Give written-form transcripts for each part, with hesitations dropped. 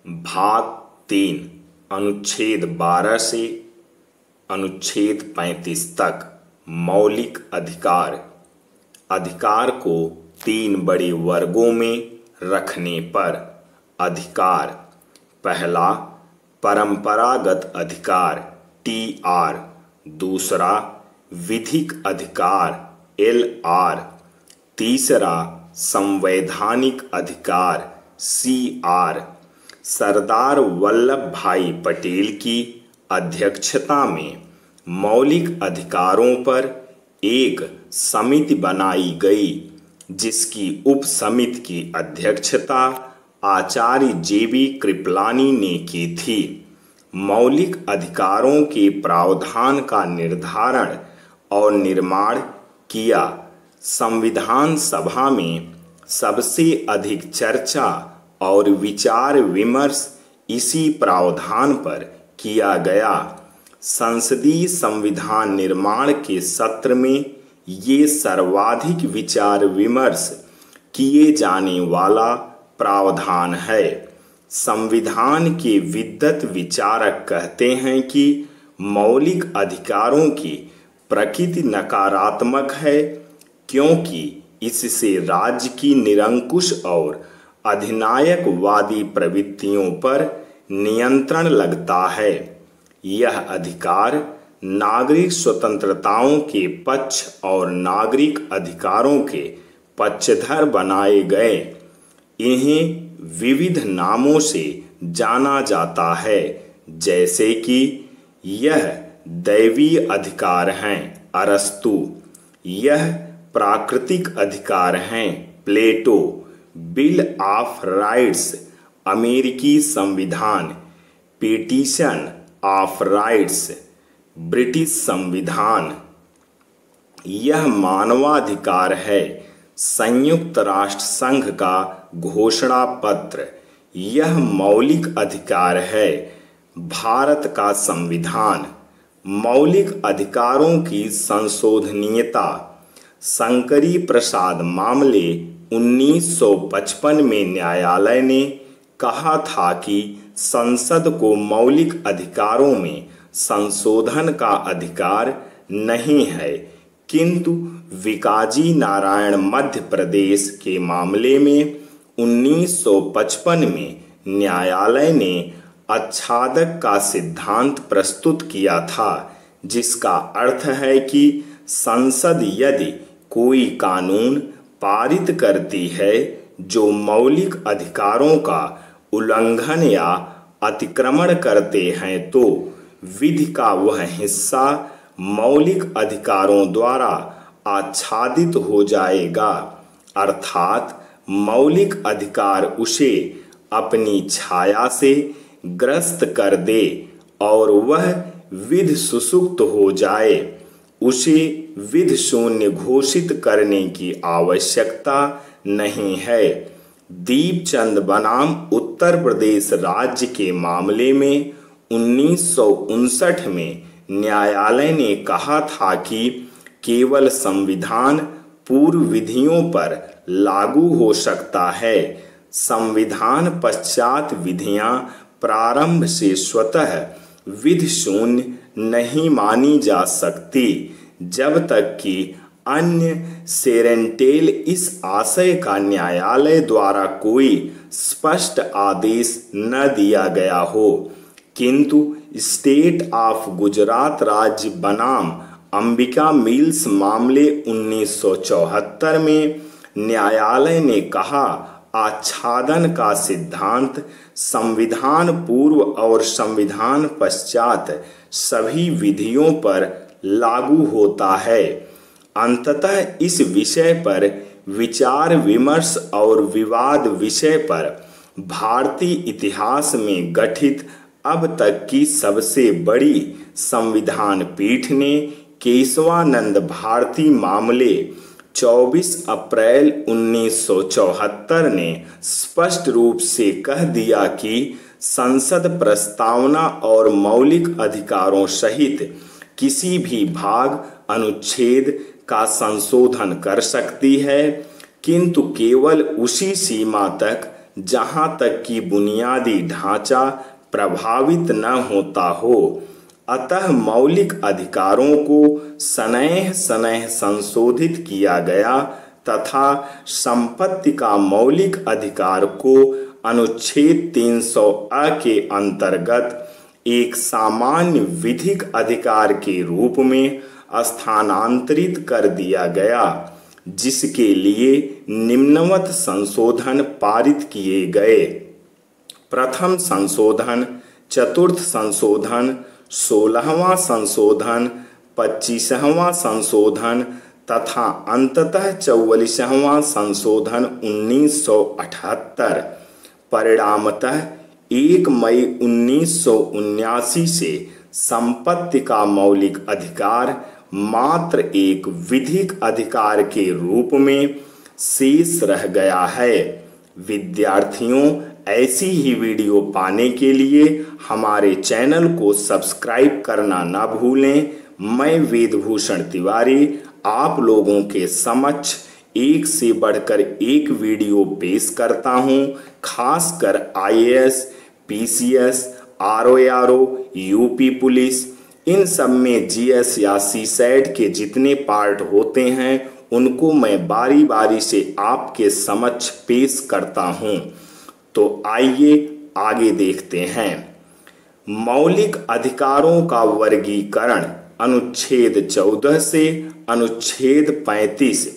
भाग 3 अनुच्छेद 12 से अनुच्छेद 35 तक मौलिक अधिकार। अधिकार को 3 बड़े वर्गों में रखने पर अधिकार। पहला परंपरागत अधिकार TR, दूसरा विधिक अधिकार LR, तीसरा संवैधानिक अधिकार CR। सरदार वल्लभ भाई पटेल की अध्यक्षता में मौलिक अधिकारों पर एक समिति बनाई गई, जिसकी उप समिति की अध्यक्षता आचार्य JB कृपलानी ने की थी। मौलिक अधिकारों के प्रावधान का निर्धारण और निर्माण किया। संविधान सभा में सबसे अधिक चर्चा और विचार विमर्श इसी प्रावधान पर किया गया। संसदीय संविधान निर्माण के सत्र में ये सर्वाधिक विचार विमर्श किए जाने वाला प्रावधान है। संविधान के विद्वत विचारक कहते हैं कि मौलिक अधिकारों की प्रकृति नकारात्मक है, क्योंकि इससे राज्य की निरंकुश और अधिनायकवादी प्रवृत्तियों पर नियंत्रण लगता है। यह अधिकार नागरिक स्वतंत्रताओं के पक्ष और नागरिक अधिकारों के पक्षधर बनाए गए। इन्हें विविध नामों से जाना जाता है, जैसे कि यह दैवीय अधिकार हैं अरस्तु, यह प्राकृतिक अधिकार हैं प्लेटो, बिल ऑफ राइट्स अमेरिकी संविधान, पिटीशन ऑफ राइट्स ब्रिटिश संविधान। यह मानवाधिकार है संयुक्त राष्ट्र संघ का घोषणा पत्र। यह मौलिक अधिकार है भारत का संविधान। मौलिक अधिकारों की संशोधनीयता। शंकरी प्रसाद मामले 1955 में न्यायालय ने कहा था कि संसद को मौलिक अधिकारों में संशोधन का अधिकार नहीं है, किंतु विकाजी नारायण मध्य प्रदेश के मामले में 1955 में न्यायालय ने आच्छादक का सिद्धांत प्रस्तुत किया था, जिसका अर्थ है कि संसद यदि कोई कानून पारित करती है जो मौलिक अधिकारों का उल्लंघन या अतिक्रमण करते हैं, तो विधि का वह हिस्सा मौलिक अधिकारों द्वारा आच्छादित हो जाएगा, अर्थात मौलिक अधिकार उसे अपनी छाया से ग्रस्त कर दे और वह विधि सुसुप्त हो जाए। उसे विधि शून्य घोषित करने की आवश्यकता नहीं है। दीपचंद बनाम उत्तर प्रदेश राज्य के मामले में 1959 में न्यायालय ने कहा था कि केवल संविधान पूर्व विधियों पर लागू हो सकता है। संविधान पश्चात विधियां प्रारंभ से स्वतः विधि शून्य नहीं मानी जा सकती, जब तक कि अन्य सेरेंटेल इस आशय का न्यायालय द्वारा कोई स्पष्ट आदेश न दिया गया हो। किंतु स्टेट ऑफ गुजरात राज्य बनाम अंबिका मिल्स मामले 1974 में न्यायालय ने कहा, आच्छादन का सिद्धांत संविधान पूर्व और संविधान पश्चात सभी विधियों पर लागू होता है। अंततः इस विषय पर विचार विमर्श और विवाद विषय पर भारतीय इतिहास में गठित अब तक की सबसे बड़ी संविधान पीठ ने केशवानंद भारती मामले 24 अप्रैल 1974 ने स्पष्ट रूप से कह दिया कि संसद प्रस्तावना और मौलिक अधिकारों सहित किसी भी भाग अनुच्छेद का संशोधन कर सकती है, किंतु केवल उसी सीमा तक जहां तक कि बुनियादी ढांचा प्रभावित न होता हो। अतः मौलिक अधिकारों को सनैह सनैह संशोधित किया गया तथा संपत्ति का मौलिक अधिकार को अनुच्छेद 300A के अंतर्गत एक सामान्य विधिक अधिकार के रूप में स्थानांतरित कर दिया गया, जिसके लिए निम्नवत संशोधन पारित किए गए। प्रथम संशोधन, चतुर्थ संशोधन, 16वां संशोधन, 25वां संशोधन तथा अंततः 44वां संशोधन 1978। परिणामतः 1 मई 1979 से संपत्ति का मौलिक अधिकार मात्र एक विधिक अधिकार के रूप में शेष रह गया है। विद्यार्थियों, ऐसी ही वीडियो पाने के लिए हमारे चैनल को सब्सक्राइब करना ना भूलें। मैं वेदभूषण तिवारी आप लोगों के समक्ष एक से बढ़कर एक वीडियो पेश करता हूं। खासकर IAS, PCS, RORO, UP police, इन सब में GS या CSAT के जितने पार्ट होते हैं उनको मैं बारी बारी से आपके समक्ष पेश करता हूं। तो आइए आगे देखते हैं। मौलिक अधिकारों का वर्गीकरण अनुच्छेद 14 से अनुच्छेद 35।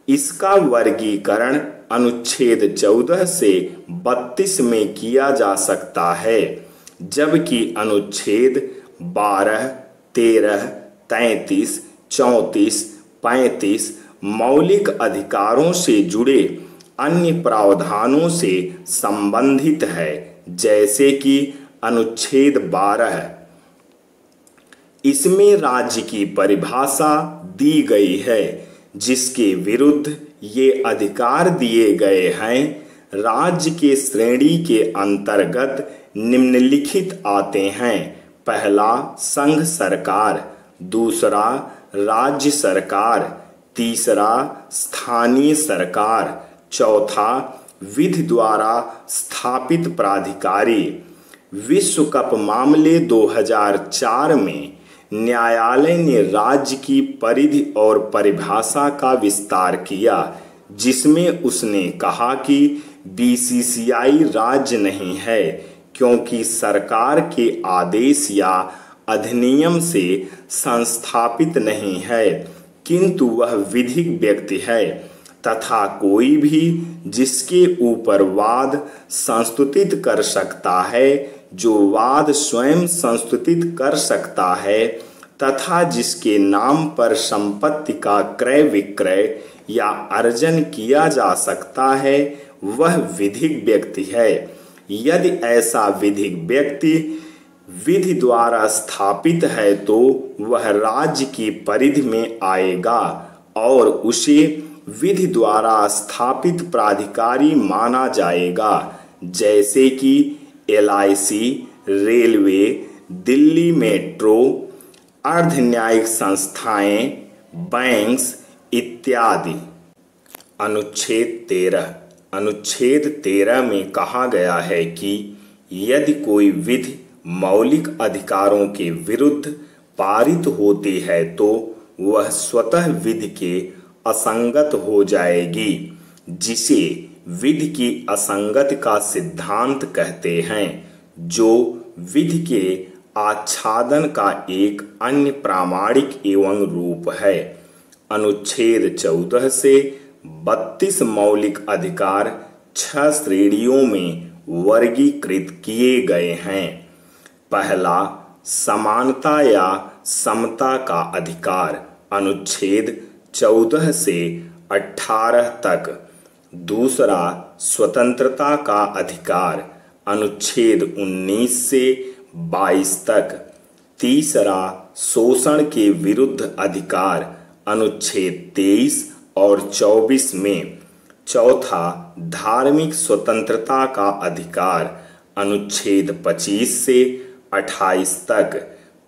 इसका वर्गीकरण अनुच्छेद 14 से 32 में किया जा सकता है, जबकि अनुच्छेद 12, 13, 33, 34, 35 मौलिक अधिकारों से जुड़े अन्य प्रावधानों से संबंधित है, जैसे कि अनुच्छेद 12। इसमें राज्य की परिभाषा दी गई है, जिसके विरुद्ध ये अधिकार दिए गए हैं। राज्य के श्रेणी के अंतर्गत निम्नलिखित आते हैं। पहला, संघ सरकार। दूसरा, राज्य सरकार। तीसरा, स्थानीय सरकार। चौथा, विधि द्वारा स्थापित प्राधिकारी। विश्व कप मामले 2004 में न्यायालय ने राज्य की परिधि और परिभाषा का विस्तार किया, जिसमें उसने कहा कि BCCI राज्य नहीं है, क्योंकि सरकार के आदेश या अधिनियम से संस्थापित नहीं है, किंतु वह विधिक व्यक्ति है तथा कोई भी जिसके ऊपर वाद संस्तुतित कर सकता है, जो वाद स्वयं संस्तुतित कर सकता है तथा जिसके नाम पर संपत्ति का क्रय विक्रय या अर्जन किया जा सकता है, वह विधिक व्यक्ति है। यदि ऐसा विधिक व्यक्ति विधि द्वारा स्थापित है तो वह राज्य की परिधि में आएगा और उसे विधि द्वारा स्थापित प्राधिकारी माना जाएगा, जैसे कि LIC, रेलवे, दिल्ली मेट्रो, अर्ध न्यायिक संस्थाएं, बैंक्स इत्यादि। अनुच्छेद 13 में कहा गया है कि यदि कोई विधि मौलिक अधिकारों के विरुद्ध पारित होती है तो वह स्वतः विधि के असंगत हो जाएगी, जिसे विधि की असंगति का सिद्धांत कहते हैं, जो विधि के आच्छादन का एक अन्य प्रामाणिक एवं रूप है। अनुच्छेद 14 से 32 मौलिक अधिकार 6 श्रेणियों में वर्गीकृत किए गए हैं। पहला, समानता या समता का अधिकार, अनुच्छेद 14 से 18 तक। दूसरा, स्वतंत्रता का अधिकार, अनुच्छेद 19 से 22 तक। तीसरा, शोषण के विरुद्ध अधिकार, अनुच्छेद 23 और 24 में। चौथा, धार्मिक स्वतंत्रता का अधिकार, अनुच्छेद 25 से 28 तक।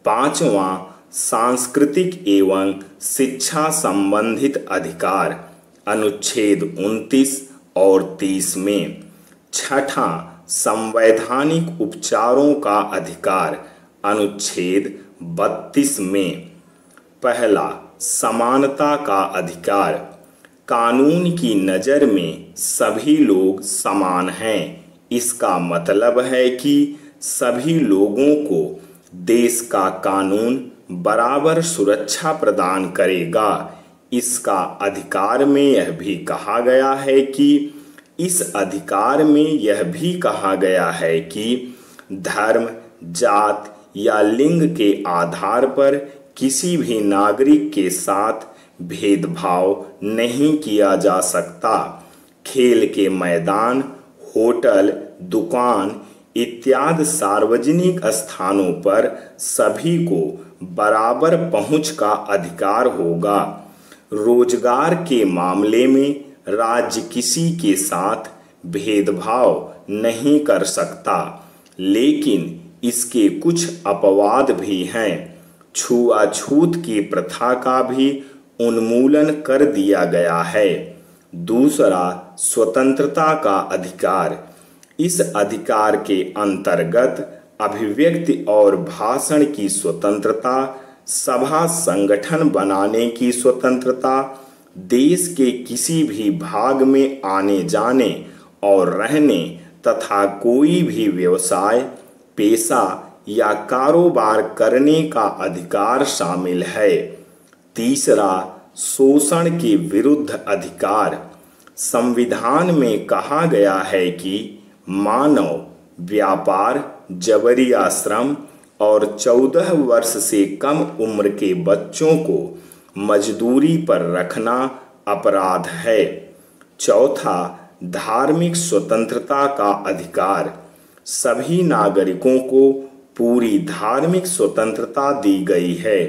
पांचवा, सांस्कृतिक एवं शिक्षा संबंधित अधिकार, अनुच्छेद 29 और 30 में। छठा, संवैधानिक उपचारों का अधिकार। अनुच्छेद 32 में पहला, समानता का अधिकार। कानून की नज़र में सभी लोग समान हैं। इसका मतलब है कि सभी लोगों को देश का कानून बराबर सुरक्षा प्रदान करेगा। इसका अधिकार में यह भी कहा गया है कि धर्म, जात या लिंग के आधार पर किसी भी नागरिक के साथ भेदभाव नहीं किया जा सकता। खेल के मैदान, होटल, दुकान इत्यादि सार्वजनिक स्थानों पर सभी को बराबर पहुंच का अधिकार होगा। रोजगार के मामले में राज्य किसी के साथ भेदभाव नहीं कर सकता, लेकिन इसके कुछ अपवाद भी हैं। छुआछूत की प्रथा का भी उन्मूलन कर दिया गया है। दूसरा, स्वतंत्रता का अधिकार। इस अधिकार के अंतर्गत अभिव्यक्ति और भाषण की स्वतंत्रता, सभा संगठन बनाने की स्वतंत्रता, देश के किसी भी भाग में आने जाने और रहने तथा कोई भी व्यवसाय, पेशा या कारोबार करने का अधिकार शामिल है। तीसरा, शोषण के विरुद्ध अधिकार। संविधान में कहा गया है कि मानव व्यापार, जबरी श्रम और 14 वर्ष से कम उम्र के बच्चों को मजदूरी पर रखना अपराध है। चौथा, धार्मिक स्वतंत्रता का अधिकार। सभी नागरिकों को पूरी धार्मिक स्वतंत्रता दी गई है।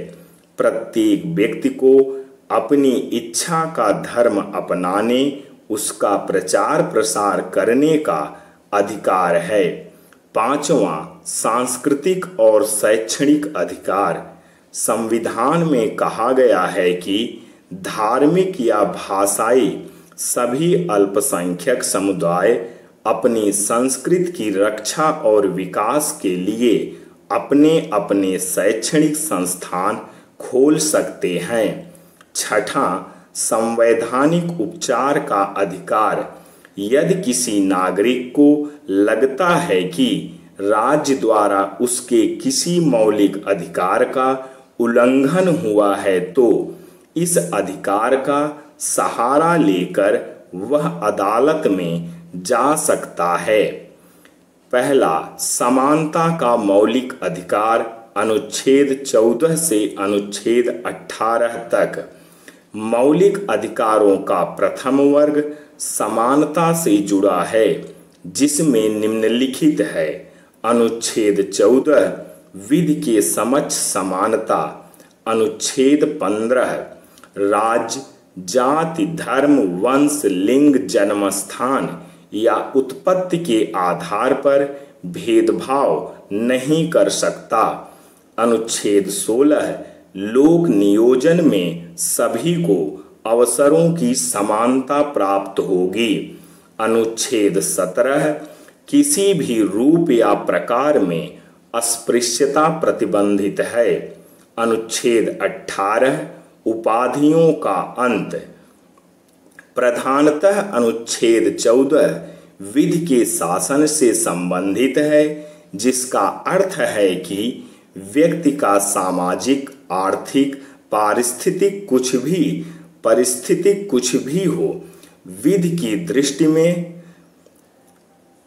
प्रत्येक व्यक्ति को अपनी इच्छा का धर्म अपनाने, उसका प्रचार प्रसार करने का अधिकार है। पांचवा, सांस्कृतिक और शैक्षणिक अधिकार। संविधान में कहा गया है कि धार्मिक या भाषाई सभी अल्पसंख्यक समुदाय अपनी संस्कृति की रक्षा और विकास के लिए अपने अपने शैक्षणिक संस्थान खोल सकते हैं। छठा, संवैधानिक उपचार का अधिकार। यदि किसी नागरिक को लगता है कि राज्य द्वारा उसके किसी मौलिक अधिकार का उल्लंघन हुआ है, तो इस अधिकार का सहारा लेकर वह अदालत में जा सकता है। पहला, समानता का मौलिक अधिकार। अनुच्छेद 14 से अनुच्छेद 18 तक। मौलिक अधिकारों का प्रथम वर्ग समानता से जुड़ा है, जिसमें निम्नलिखित है। अनुच्छेद 14, विधि के समक्ष समानता। अनुच्छेद 15, राज्य, जाति, धर्म, वंश, लिंग, जन्मस्थान या उत्पत्ति के आधार पर भेदभाव नहीं कर सकता। अनुच्छेद 16, लोक नियोजन में सभी को अवसरों की समानता प्राप्त होगी। अनुच्छेद 17, किसी भी रूप या प्रकार में अस्पृश्यता प्रतिबंधित है। अनुच्छेद 18, उपाधियों का अंत। प्रधानतः अनुच्छेद 14 विधि के शासन से संबंधित है, जिसका अर्थ है कि व्यक्ति का सामाजिक, आर्थिक, पारिस्थितिक कुछ भी हो, विधि की दृष्टि में,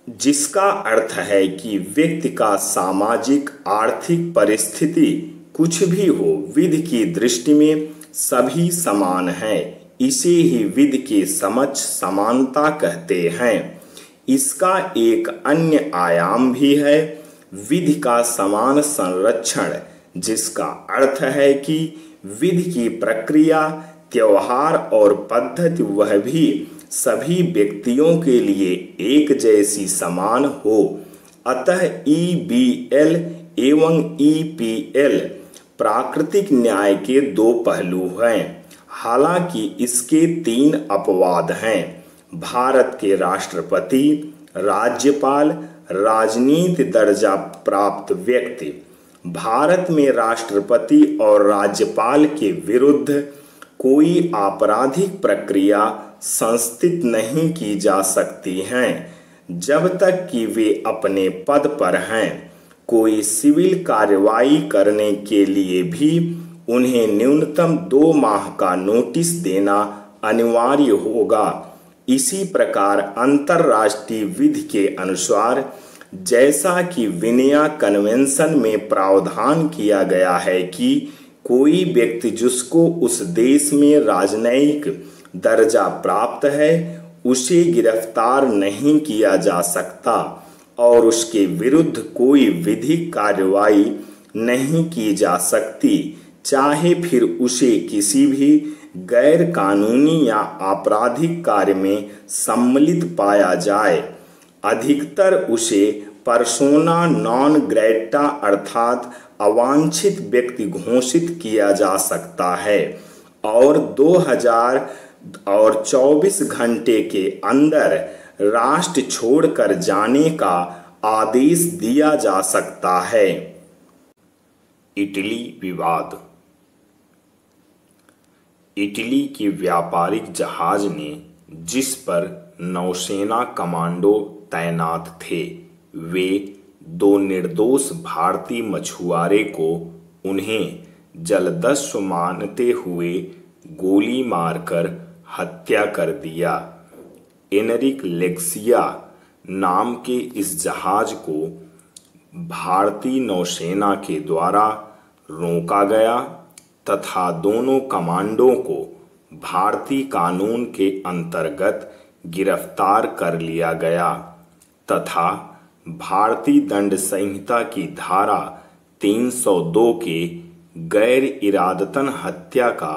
जिसका अर्थ है कि व्यक्ति का सामाजिक, आर्थिक परिस्थिति कुछ भी हो, विधि की दृष्टि में सभी समान हैं। इसे ही विधि के समक्ष समानता कहते हैं। इसका एक अन्य आयाम भी है, विधि का समान संरक्षण, जिसका अर्थ है कि विधि की प्रक्रिया, त्योहार और पद्धति वह भी सभी व्यक्तियों के लिए एक जैसी समान हो। अतः EBL एवं EPL प्राकृतिक न्याय के दो पहलू हैं। हालांकि इसके 3 अपवाद हैं। भारत के राष्ट्रपति, राज्यपाल राजनीति दर्जा प्राप्त व्यक्ति। भारत में राष्ट्रपति और राज्यपाल के विरुद्ध कोई आपराधिक प्रक्रिया संस्थित नहीं की जा सकती है जब तक कि वे अपने पद पर हैं। कोई सिविल कार्रवाई करने के लिए भी उन्हें न्यूनतम 2 माह का नोटिस देना अनिवार्य होगा। इसी प्रकार अंतर्राष्ट्रीय विधि के अनुसार, जैसा कि विनया कन्वेंशन में प्रावधान किया गया है कि कोई व्यक्ति जिसको उस देश में राजनयिक दर्जा प्राप्त है उसे गिरफ्तार नहीं किया जा सकता और उसके विरुद्ध कोई विधिक कार्रवाई नहीं की जा सकती, चाहे फिर उसे किसी भी गैर कानूनी या आपराधिक कार्य में सम्मिलित पाया जाए। अधिकतर उसे पर्सोना नॉन ग्रेटा अर्थात अवांछित व्यक्ति घोषित किया जा सकता है और 2024 घंटे के अंदर राष्ट्र छोड़कर जाने का आदेश दिया जा सकता है। इटली विवाद। इटली के व्यापारिक जहाज ने जिस पर नौसेना कमांडो तैनात थे, वे 2 निर्दोष भारतीय मछुआरे को उन्हें जलदस्यु मानते हुए गोली मारकर हत्या कर दिया। एनरिक लेक्सिया नाम के इस जहाज को भारतीय नौसेना के द्वारा रोका गया तथा दोनों कमांडों को भारतीय कानून के अंतर्गत गिरफ्तार कर लिया गया तथा भारतीय दंड संहिता की धारा 302 के गैर इरादतन हत्या का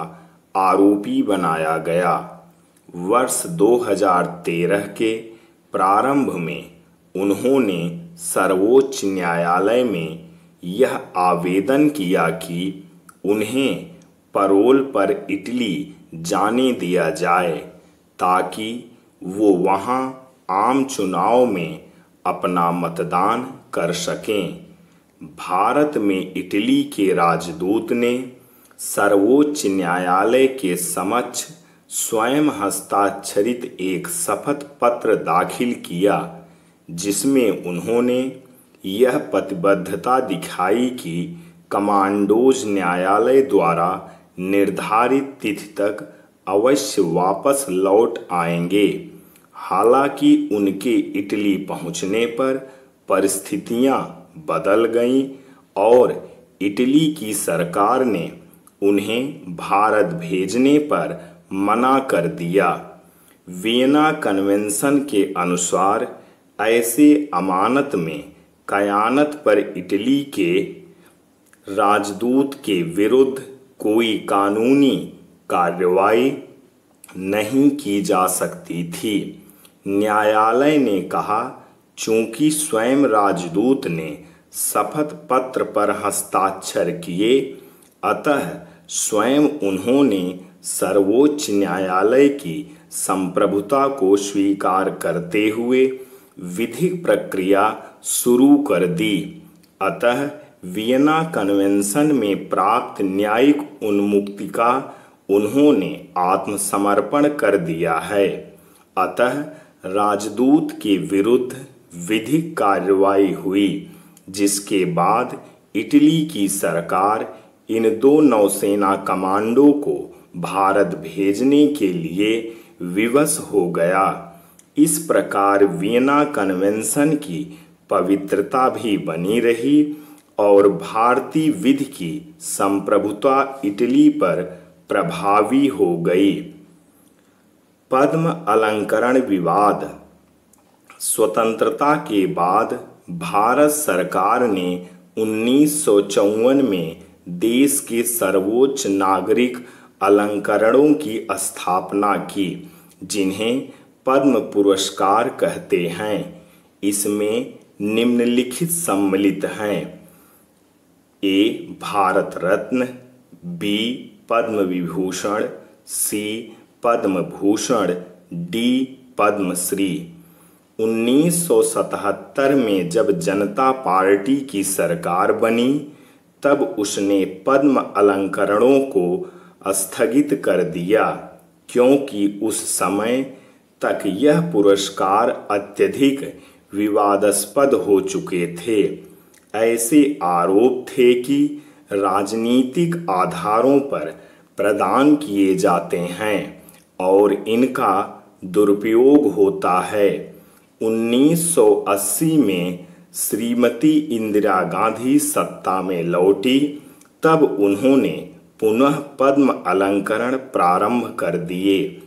आरोपी बनाया गया। वर्ष 2013 के प्रारंभ में उन्होंने सर्वोच्च न्यायालय में यह आवेदन किया कि उन्हें पैरोल पर इटली जाने दिया जाए ताकि वो वहां आम चुनाव में अपना मतदान कर सकें। भारत में इटली के राजदूत ने सर्वोच्च न्यायालय के समक्ष स्वयं हस्ताक्षरित एक शपथ पत्र दाखिल किया जिसमें उन्होंने यह प्रतिबद्धता दिखाई कि कमांडोज न्यायालय द्वारा निर्धारित तिथि तक अवश्य वापस लौट आएंगे। हालांकि उनके इटली पहुंचने पर परिस्थितियां बदल गईं और इटली की सरकार ने उन्हें भारत भेजने पर मना कर दिया। वियना कन्वेंशन के अनुसार ऐसे अमानत में कयानत पर इटली के राजदूत के विरुद्ध कोई कानूनी कार्रवाई नहीं की जा सकती थी। न्यायालय ने कहा, चूंकि स्वयं राजदूत ने शपथ पत्र पर हस्ताक्षर किए, अतः स्वयं उन्होंने सर्वोच्च न्यायालय की संप्रभुता को स्वीकार करते हुए विधिक प्रक्रिया शुरू कर दी। अतः वियना कन्वेंशन में प्राप्त न्यायिक उन्मुक्ति का उन्होंने आत्मसमर्पण कर दिया है। अतः राजदूत के विरुद्ध विधिक कार्रवाई हुई, जिसके बाद इटली की सरकार इन 2 नौसेना कमांडो को भारत भेजने के लिए विवश हो गया। इस प्रकार वियना कन्वेंशन की पवित्रता भी बनी रही और भारतीय विधि की संप्रभुता इटली पर प्रभावी हो गई। पद्म अलंकरण विवाद। स्वतंत्रता के बाद भारत सरकार ने 1954 में देश के सर्वोच्च नागरिक अलंकरणों की स्थापना की, जिन्हें पद्म पुरस्कार कहते हैं। इसमें निम्नलिखित सम्मिलित हैं: ए. भारत रत्न, बी. पद्म विभूषण, सी. पद्म भूषण, डी. पद्मश्री। 1977 में जब जनता पार्टी की सरकार बनी तब उसने पद्म अलंकरणों को स्थगित कर दिया, क्योंकि उस समय तक यह पुरस्कार अत्यधिक विवादास्पद हो चुके थे। ऐसे आरोप थे कि राजनीतिक आधारों पर प्रदान किए जाते हैं और इनका दुरुपयोग होता है। 1980 में श्रीमती इंदिरा गांधी सत्ता में लौटी, तब उन्होंने पुनः पद्म अलंकरण प्रारंभ कर दिए।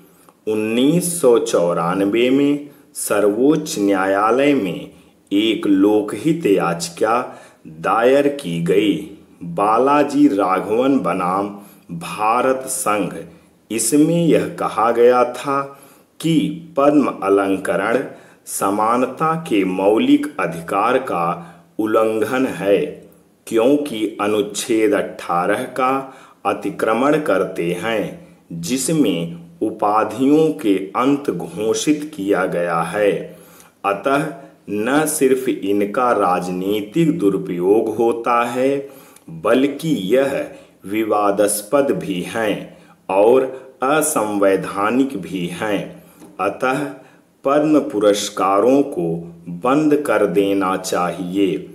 1994 में सर्वोच्च न्यायालय में एक लोकहित याचिका दायर की गई। बालाजी राघवन बनाम भारत संघ, इसमें यह कहा गया था कि पद्म अलंकरण समानता के मौलिक अधिकार का उल्लंघन है, क्योंकि अनुच्छेद 18 का अतिक्रमण करते हैं, जिसमें उपाधियों के अंत घोषित किया गया है। अतः न सिर्फ इनका राजनीतिक दुरुपयोग होता है, बल्कि यह विवादास्पद भी हैं और असंवैधानिक भी हैं। अतः पद्म पुरस्कारों को बंद कर देना चाहिए।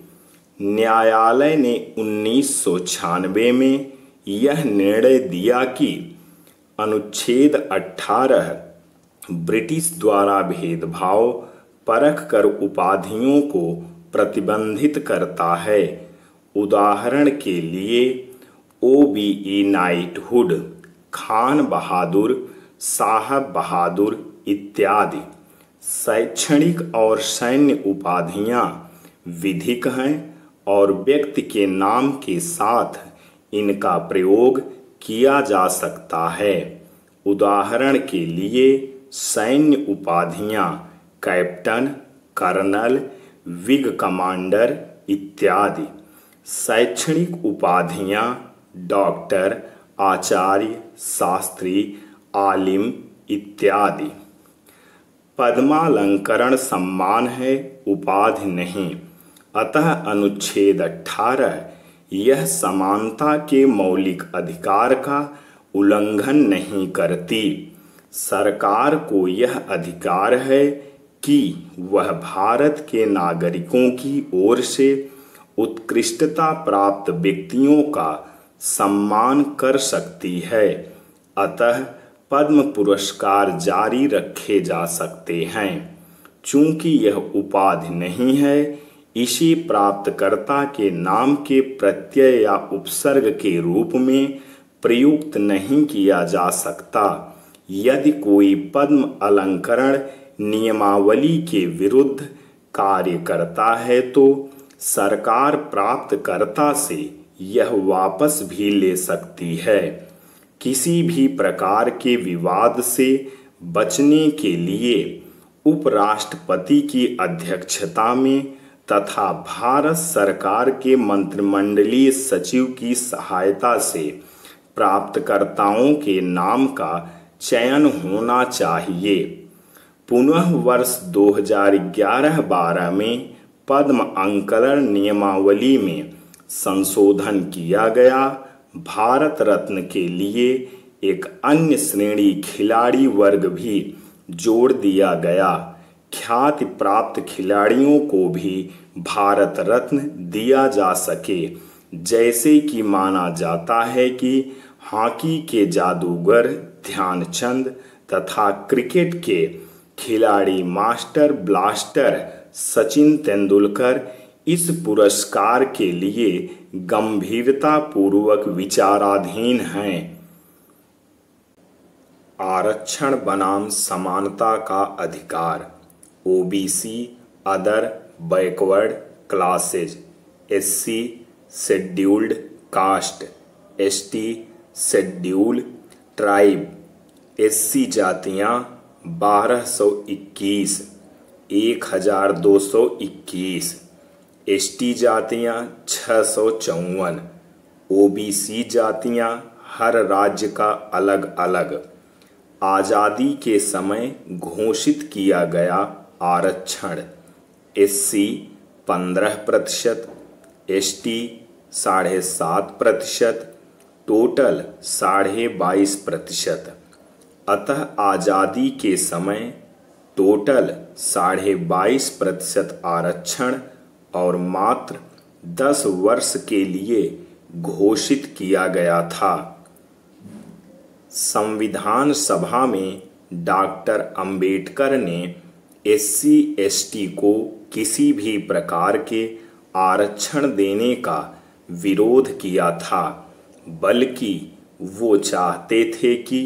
न्यायालय ने 1996 में यह निर्णय दिया कि अनुच्छेद 18 ब्रिटिश द्वारा भेदभाव परख कर उपाधियों को प्रतिबंधित करता है। उदाहरण के लिए OBE नाइटहुड, खान बहादुर, साहब बहादुर इत्यादि। शैक्षणिक और सैन्य उपाधियां विधिक हैं और व्यक्ति के नाम के साथ इनका प्रयोग किया जा सकता है। उदाहरण के लिए सैन्य उपाधियां कैप्टन, कर्नल, विंग कमांडर इत्यादि। शैक्षणिक उपाधियां डॉक्टर, आचार्य, शास्त्री, आलिम इत्यादि। पद्मालंकरण सम्मान है, उपाधि नहीं। अतः अनुच्छेद 18 यह समानता के मौलिक अधिकार का उल्लंघन नहीं करती। सरकार को यह अधिकार है कि वह भारत के नागरिकों की ओर से उत्कृष्टता प्राप्त व्यक्तियों का सम्मान कर सकती है। अतः पद्म पुरस्कार जारी रखे जा सकते हैं। चूंकि यह उपाधि नहीं है, इसे प्राप्तकर्ता के नाम के प्रत्यय या उपसर्ग के रूप में प्रयुक्त नहीं किया जा सकता। यदि कोई पद्म अलंकरण नियमावली के विरुद्ध कार्य करता है तो सरकार प्राप्तकर्ता से यह वापस भी ले सकती है। किसी भी प्रकार के विवाद से बचने के लिए उपराष्ट्रपति की अध्यक्षता में तथा भारत सरकार के मंत्रिमंडलीय सचिव की सहायता से प्राप्तकर्ताओं के नाम का चयन होना चाहिए। पुनः वर्ष 2011-12 में पद्म अलंकरण नियमावली में संशोधन किया गया। भारत रत्न के लिए एक अन्य श्रेणी खिलाड़ी वर्ग भी जोड़ दिया गया। ख्याति प्राप्त खिलाड़ियों को भी भारत रत्न दिया जा सके, जैसे कि माना जाता है कि हॉकी के जादूगर ध्यानचंद तथा क्रिकेट के खिलाड़ी मास्टर ब्लास्टर सचिन तेंदुलकर इस पुरस्कार के लिए गंभीरता पूर्वक विचाराधीन हैं। आरक्षण बनाम समानता का अधिकार। OBC, other backward classes, SC scheduled caste, ST schedule tribe, SC जातियां 1221, 1221, ST जातियां 654, OBC जातियां हर राज्य का अलग अलग। आज़ादी के समय घोषित किया गया आरक्षण, SC 15%, ST 7.5%, टोटल 22.5%। अतः आज़ादी के समय टोटल 22.5% आरक्षण और मात्र 10 वर्ष के लिए घोषित किया गया था। संविधान सभा में डॉक्टर अंबेडकर ने SC ST को किसी भी प्रकार के आरक्षण देने का विरोध किया था, बल्कि वो चाहते थे कि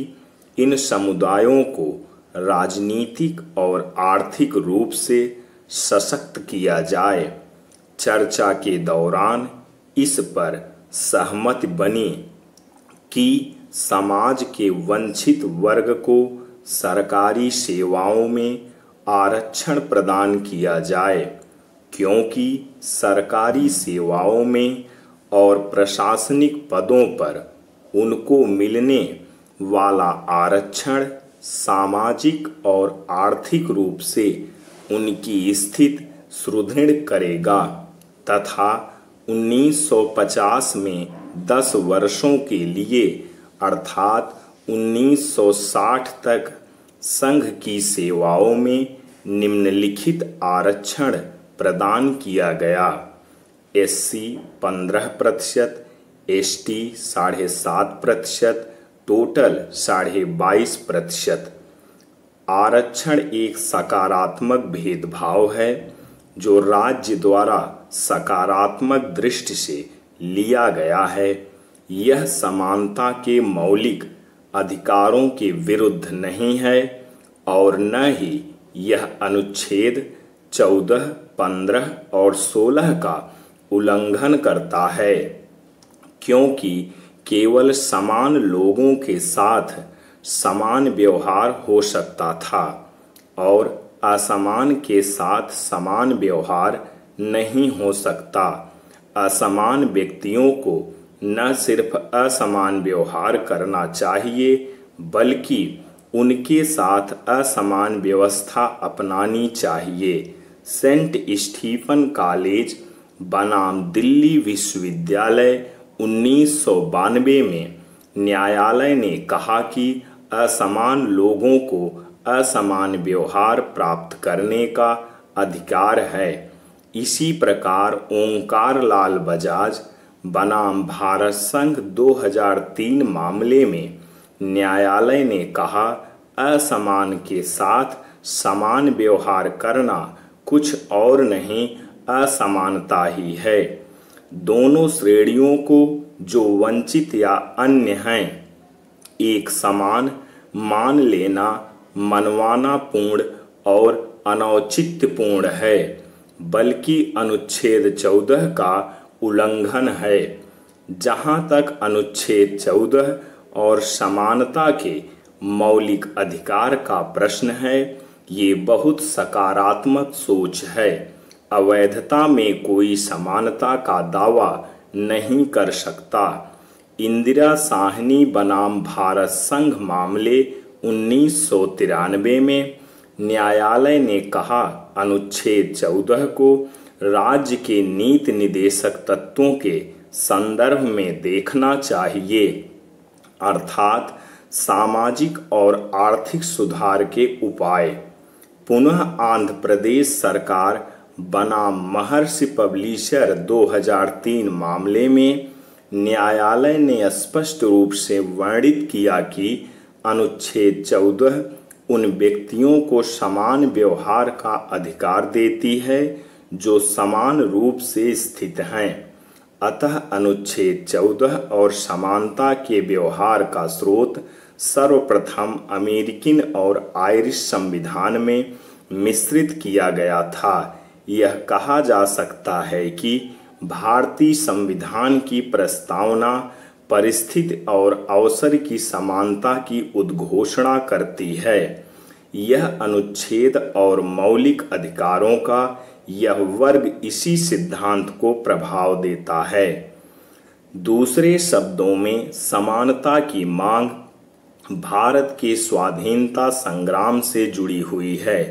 इन समुदायों को राजनीतिक और आर्थिक रूप से सशक्त किया जाए। चर्चा के दौरान इस पर सहमति बनी कि समाज के वंचित वर्ग को सरकारी सेवाओं में आरक्षण प्रदान किया जाए, क्योंकि सरकारी सेवाओं में और प्रशासनिक पदों पर उनको मिलने वाला आरक्षण सामाजिक और आर्थिक रूप से उनकी स्थिति सुदृढ़ करेगा तथा 1950 में 10 वर्षों के लिए अर्थात 1960 तक संघ की सेवाओं में निम्नलिखित आरक्षण प्रदान किया गया। SC 15%, ST 7.5%, total 22.5%। आरक्षण एक सकारात्मक भेदभाव है जो राज्य द्वारा सकारात्मक दृष्टि से लिया गया है। यह समानता के मौलिक अधिकारों के विरुद्ध नहीं है और न ही यह अनुच्छेद 14, 15 और 16 का उल्लंघन करता है, क्योंकि केवल समान लोगों के साथ समान व्यवहार हो सकता था और असमान के साथ समान व्यवहार नहीं हो सकता। असमान व्यक्तियों को न सिर्फ असमान व्यवहार करना चाहिए, बल्कि उनके साथ असमान व्यवस्था अपनानी चाहिए। सेंट स्टीफन कॉलेज बनाम दिल्ली विश्वविद्यालय 1992 में न्यायालय ने कहा कि असमान लोगों को असमान व्यवहार प्राप्त करने का अधिकार है। इसी प्रकार ओंकार लाल बजाज बनाम भारत संघ 2003 मामले में न्यायालय ने कहा, असमान के साथ समान व्यवहार करना कुछ और नहीं, असमानता ही है। दोनों श्रेणियों को जो वंचित या अन्य हैं, एक समान मान लेना मनमाना पूर्ण और अनौचित्यपूर्ण है, बल्कि अनुच्छेद 14 का उल्लंघन है। जहाँ तक अनुच्छेद 14 और समानता के मौलिक अधिकार का प्रश्न है, ये बहुत सकारात्मक सोच है। अवैधता में कोई समानता का दावा नहीं कर सकता। इंदिरा साहनी बनाम भारत संघ मामले 1993 में न्यायालय ने कहा, अनुच्छेद 14 को राज्य के नीति निदेशक तत्वों के संदर्भ में देखना चाहिए, अर्थात सामाजिक और आर्थिक सुधार के उपाय। पुनः आंध्र प्रदेश सरकार बनाम महर्षि पब्लिशर 2003 मामले में न्यायालय ने स्पष्ट रूप से वर्णित किया कि अनुच्छेद 14 उन व्यक्तियों को समान व्यवहार का अधिकार देती है जो समान रूप से स्थित हैं। अतः अनुच्छेद 14 और समानता के व्यवहार का स्रोत सर्वप्रथम अमेरिकन और आयरिश संविधान में मिश्रित किया गया था। यह कहा जा सकता है कि भारतीय संविधान की प्रस्तावना परिस्थिति और अवसर की समानता की उद्घोषणा करती है। यह अनुच्छेद और मौलिक अधिकारों का यह वर्ग इसी सिद्धांत को प्रभाव देता है। दूसरे शब्दों में समानता की मांग भारत के स्वाधीनता संग्राम से जुड़ी हुई है।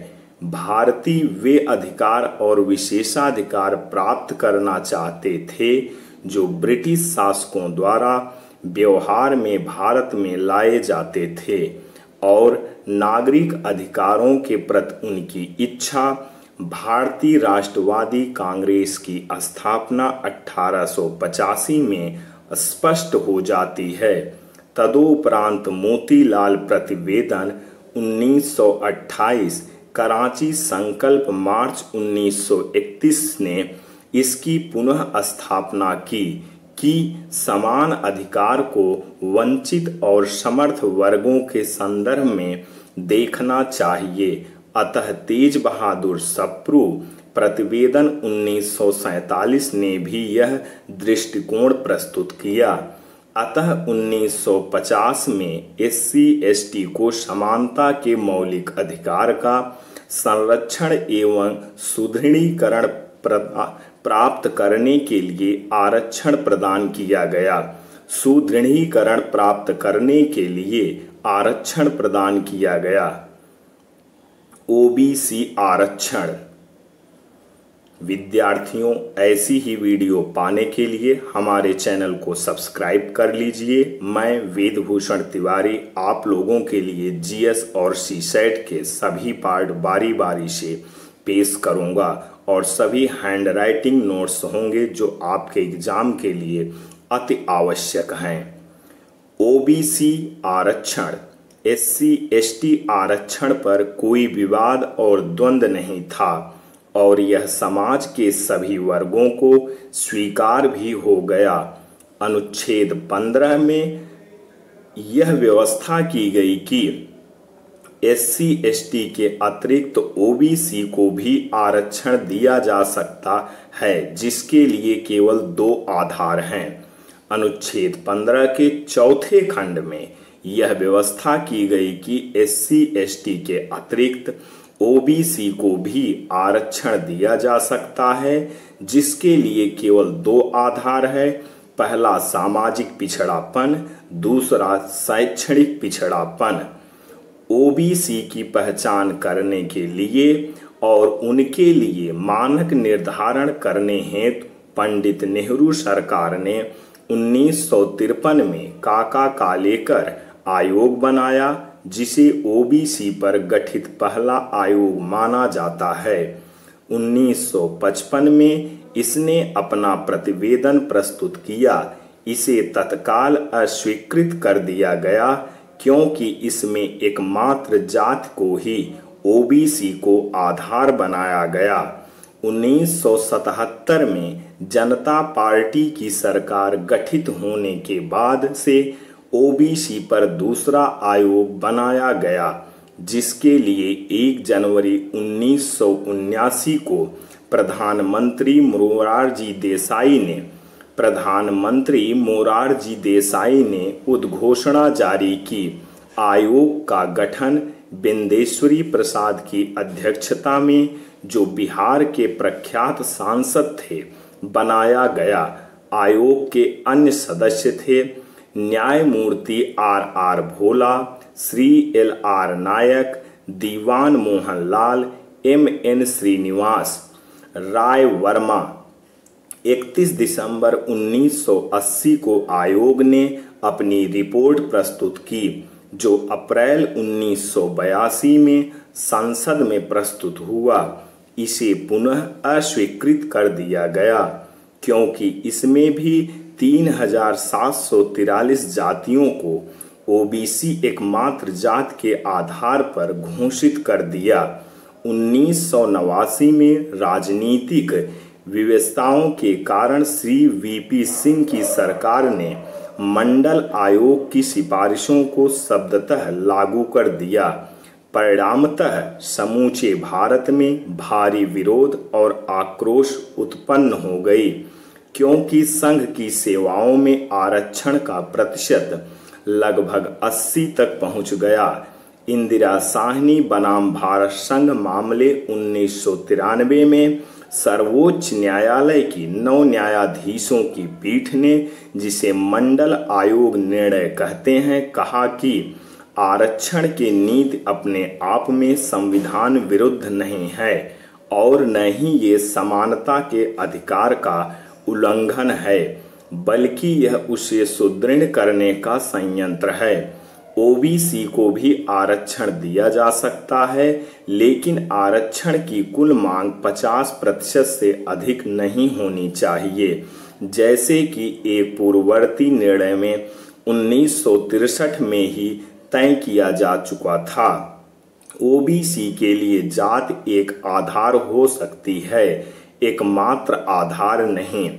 भारतीय वे अधिकार और विशेषाधिकार प्राप्त करना चाहते थे जो ब्रिटिश शासकों द्वारा व्यवहार में भारत में लाए जाते थे, और नागरिक अधिकारों के प्रति उनकी इच्छा भारतीय राष्ट्रवादी कांग्रेस की स्थापना 1885 में स्पष्ट हो जाती है। तदुपरांत मोतीलाल प्रतिवेदन 1928, कराची संकल्प मार्च 1931 ने इसकी पुनः स्थापना की कि समान अधिकार को वंचित और समर्थ वर्गों के संदर्भ में देखना चाहिए। अतः तेज बहादुर सप्रू प्रतिवेदन 1947 ने भी यह दृष्टिकोण प्रस्तुत किया। अतः 1950 में SC/ST को समानता के मौलिक अधिकार का संरक्षण एवं सुदृढ़ीकरण प्राप्त करने के लिए आरक्षण प्रदान किया गया। सुदृढ़ीकरण प्राप्त करने के लिए आरक्षण प्रदान किया गया। OBC आरक्षण। विद्यार्थियों, ऐसी ही वीडियो पाने के लिए हमारे चैनल को सब्सक्राइब कर लीजिए। मैं वेदभूषण तिवारी आप लोगों के लिए GS और CSET के सभी पार्ट बारी बारी से पेश करूंगा और सभी हैंड राइटिंग नोट्स होंगे जो आपके एग्जाम के लिए अति आवश्यक हैं। OBC आरक्षण। SC/ST आरक्षण पर कोई विवाद और द्वंद्व नहीं था और यह समाज के सभी वर्गों को स्वीकार भी हो गया। अनुच्छेद 15 में यह व्यवस्था की गई कि SC/ST के अतिरिक्त OBC को भी आरक्षण दिया जा सकता है, जिसके लिए केवल 2 आधार हैं। अनुच्छेद 15 के चौथे खंड में यह व्यवस्था की गई कि SC/ST के अतिरिक्त OBC को भी आरक्षण दिया जा सकता है, जिसके लिए केवल 2 आधार है। पहला सामाजिक पिछड़ापन, दूसरा शैक्षणिक पिछड़ापन। OBC की पहचान करने के लिए और उनके लिए मानक निर्धारण करने हेतु पंडित नेहरू सरकार ने 1953 में काका कालेकर आयोग बनाया, जिसे OBC पर गठित पहला आयोग माना जाता है। 1955 में इसने अपना प्रतिवेदन प्रस्तुत किया। इसे तत्काल अस्वीकृत कर दिया गया क्योंकि इसमें एकमात्र जाति को ही OBC को आधार बनाया गया। 1977 में जनता पार्टी की सरकार गठित होने के बाद से OBC पर दूसरा आयोग बनाया गया, जिसके लिए 1 जनवरी 1979 को प्रधानमंत्री मोरारजी देसाई ने उद्घोषणा जारी की। आयोग का गठन बिंदेश्वरी प्रसाद की अध्यक्षता में, जो बिहार के प्रख्यात सांसद थे, बनाया गया। आयोग के अन्य सदस्य थे न्यायमूर्ति RR भोला, श्री LR नायक, दीवान मोहनलाल, MN श्रीनिवास, राय वर्मा। 31 दिसंबर 1980 को आयोग ने अपनी रिपोर्ट प्रस्तुत की, जो अप्रैल 1982 में संसद में प्रस्तुत हुआ। इसे पुनः अस्वीकृत कर दिया गया क्योंकि इसमें भी 3743 जातियों को OBC एकमात्र जाति के आधार पर घोषित कर दिया। 1989 में राजनीतिक विवशताओं के कारण श्री VP सिंह की सरकार ने मंडल आयोग की सिफारिशों को शब्दतः लागू कर दिया। परिणामतः समूचे भारत में भारी विरोध और आक्रोश उत्पन्न हो गई, क्योंकि संघ की सेवाओं में आरक्षण का प्रतिशत लगभग 80 तक पहुंच गया। इंदिरा साहनी बनाम भारत संघ मामले 1993 में सर्वोच्च न्यायालय की 9 न्यायाधीशों की पीठ ने, जिसे मंडल आयोग निर्णय कहते हैं, कहा कि आरक्षण की नीति अपने आप में संविधान विरुद्ध नहीं है और न ही ये समानता के अधिकार का उल्लंघन है, बल्कि यह उसे सुदृढ़ करने का संयंत्र है। ओबीसी को भी आरक्षण दिया जा सकता है, लेकिन आरक्षण की कुल मांग 50% से अधिक नहीं होनी चाहिए, जैसे कि एक पूर्ववर्ती निर्णय में 1963 में ही तय किया जा चुका था। ओबीसी के लिए जात एक आधार हो सकती है, एकमात्र आधार नहीं।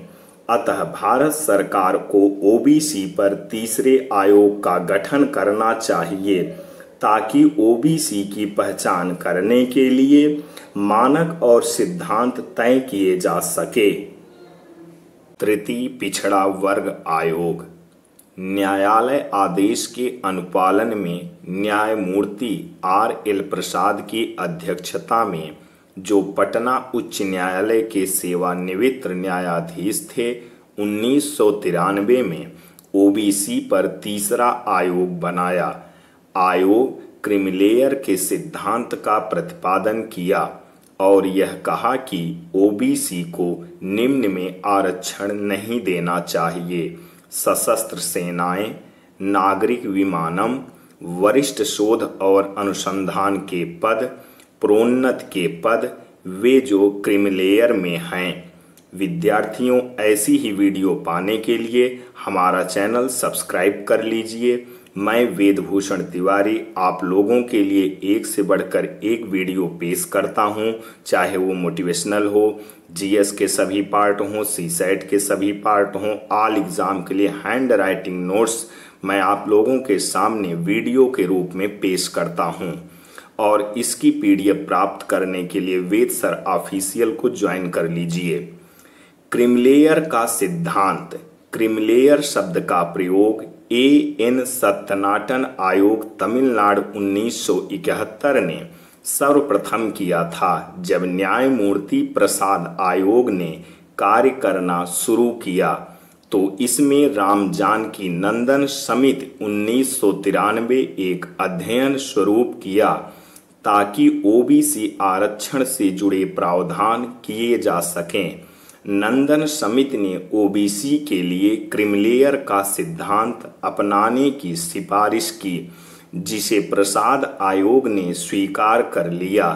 अतः भारत सरकार को ओबीसी पर तीसरे आयोग का गठन करना चाहिए ताकि ओबीसी की पहचान करने के लिए मानक और सिद्धांत तय किए जा सके। तृतीय पिछड़ा वर्ग आयोग। न्यायालय आदेश के अनुपालन में न्यायमूर्ति RL प्रसाद की अध्यक्षता में जो पटना उच्च न्यायालय के सेवानिवृत्त न्यायाधीश थे, 1993 में ओबीसी पर तीसरा आयोग बनाया। आयोग क्रीमलेयर के सिद्धांत का प्रतिपादन किया और यह कहा कि ओबीसी को निम्न में आरक्षण नहीं देना चाहिए: सशस्त्र सेनाएं, नागरिक विमानन, वरिष्ठ शोध और अनुसंधान के पद, प्रोन्नत के पद, वे जो क्रीमलेयर में हैं। विद्यार्थियों, ऐसी ही वीडियो पाने के लिए हमारा चैनल सब्सक्राइब कर लीजिए। मैं वेदभूषण तिवारी आप लोगों के लिए एक से बढ़कर एक वीडियो पेश करता हूं, चाहे वो मोटिवेशनल हो, जीएस के सभी पार्ट हों, सीसेट के सभी पार्ट हों, ऑल एग्ज़ाम के लिए हैंड राइटिंग नोट्स मैं आप लोगों के सामने वीडियो के रूप में पेश करता हूं। और इसकी PDF प्राप्त करने के लिए वेद सर ऑफिशियल को ज्वाइन कर लीजिए। क्रीमलेयर का सिद्धांत। क्रीमलेयर शब्द का प्रयोग A.N. सत्यनाटन आयोग तमिलनाडु 1971 ने सर्वप्रथम किया था, जब न्यायमूर्ति प्रसाद आयोग ने कार्य करना शुरू किया तो इसमें राम जानकी नंदन समिति 1993 एक अध्ययन स्वरूप किया ताकि ओबीसी आरक्षण से जुड़े प्रावधान किए जा सकें। नंदन समिति ने ओबीसी के लिए क्रीमलेयर का सिद्धांत अपनाने की सिफारिश की, जिसे प्रसाद आयोग ने स्वीकार कर लिया।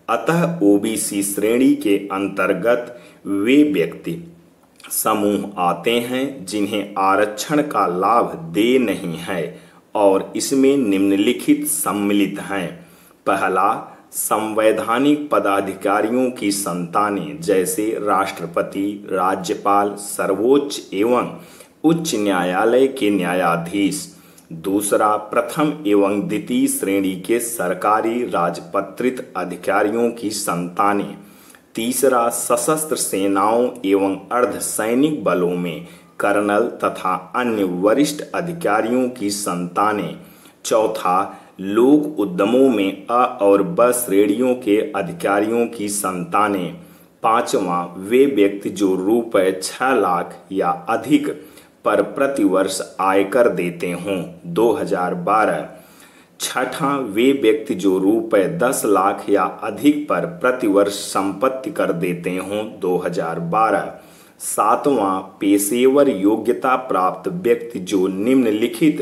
अतः ओबीसी श्रेणी के अंतर्गत वे व्यक्ति समूह आते हैं जिन्हें आरक्षण का लाभ दे नहीं है और इसमें निम्नलिखित सम्मिलित हैं। पहला, संवैधानिक पदाधिकारियों की संतानें जैसे राष्ट्रपति, राज्यपाल, सर्वोच्च एवं उच्च न्यायालय के न्यायाधीश। दूसरा, प्रथम एवं द्वितीय श्रेणी के सरकारी राजपत्रित अधिकारियों की संतानें। तीसरा, सशस्त्र सेनाओं एवं अर्धसैनिक बलों में कर्नल तथा अन्य वरिष्ठ अधिकारियों की संतानें। चौथा, लोक उद्यमों में अ और ब श्रेणियों के अधिकारियों की संतानें। पांचवा, वे व्यक्ति जो रुपये 6 लाख या अधिक पर प्रतिवर्ष आयकर देते हों, 2012। छठा, वे व्यक्ति जो रुपये 10 लाख या अधिक पर प्रतिवर्ष संपत्ति कर देते हों, 2012। सातवां, पेशेवर योग्यता प्राप्त व्यक्ति जो निम्नलिखित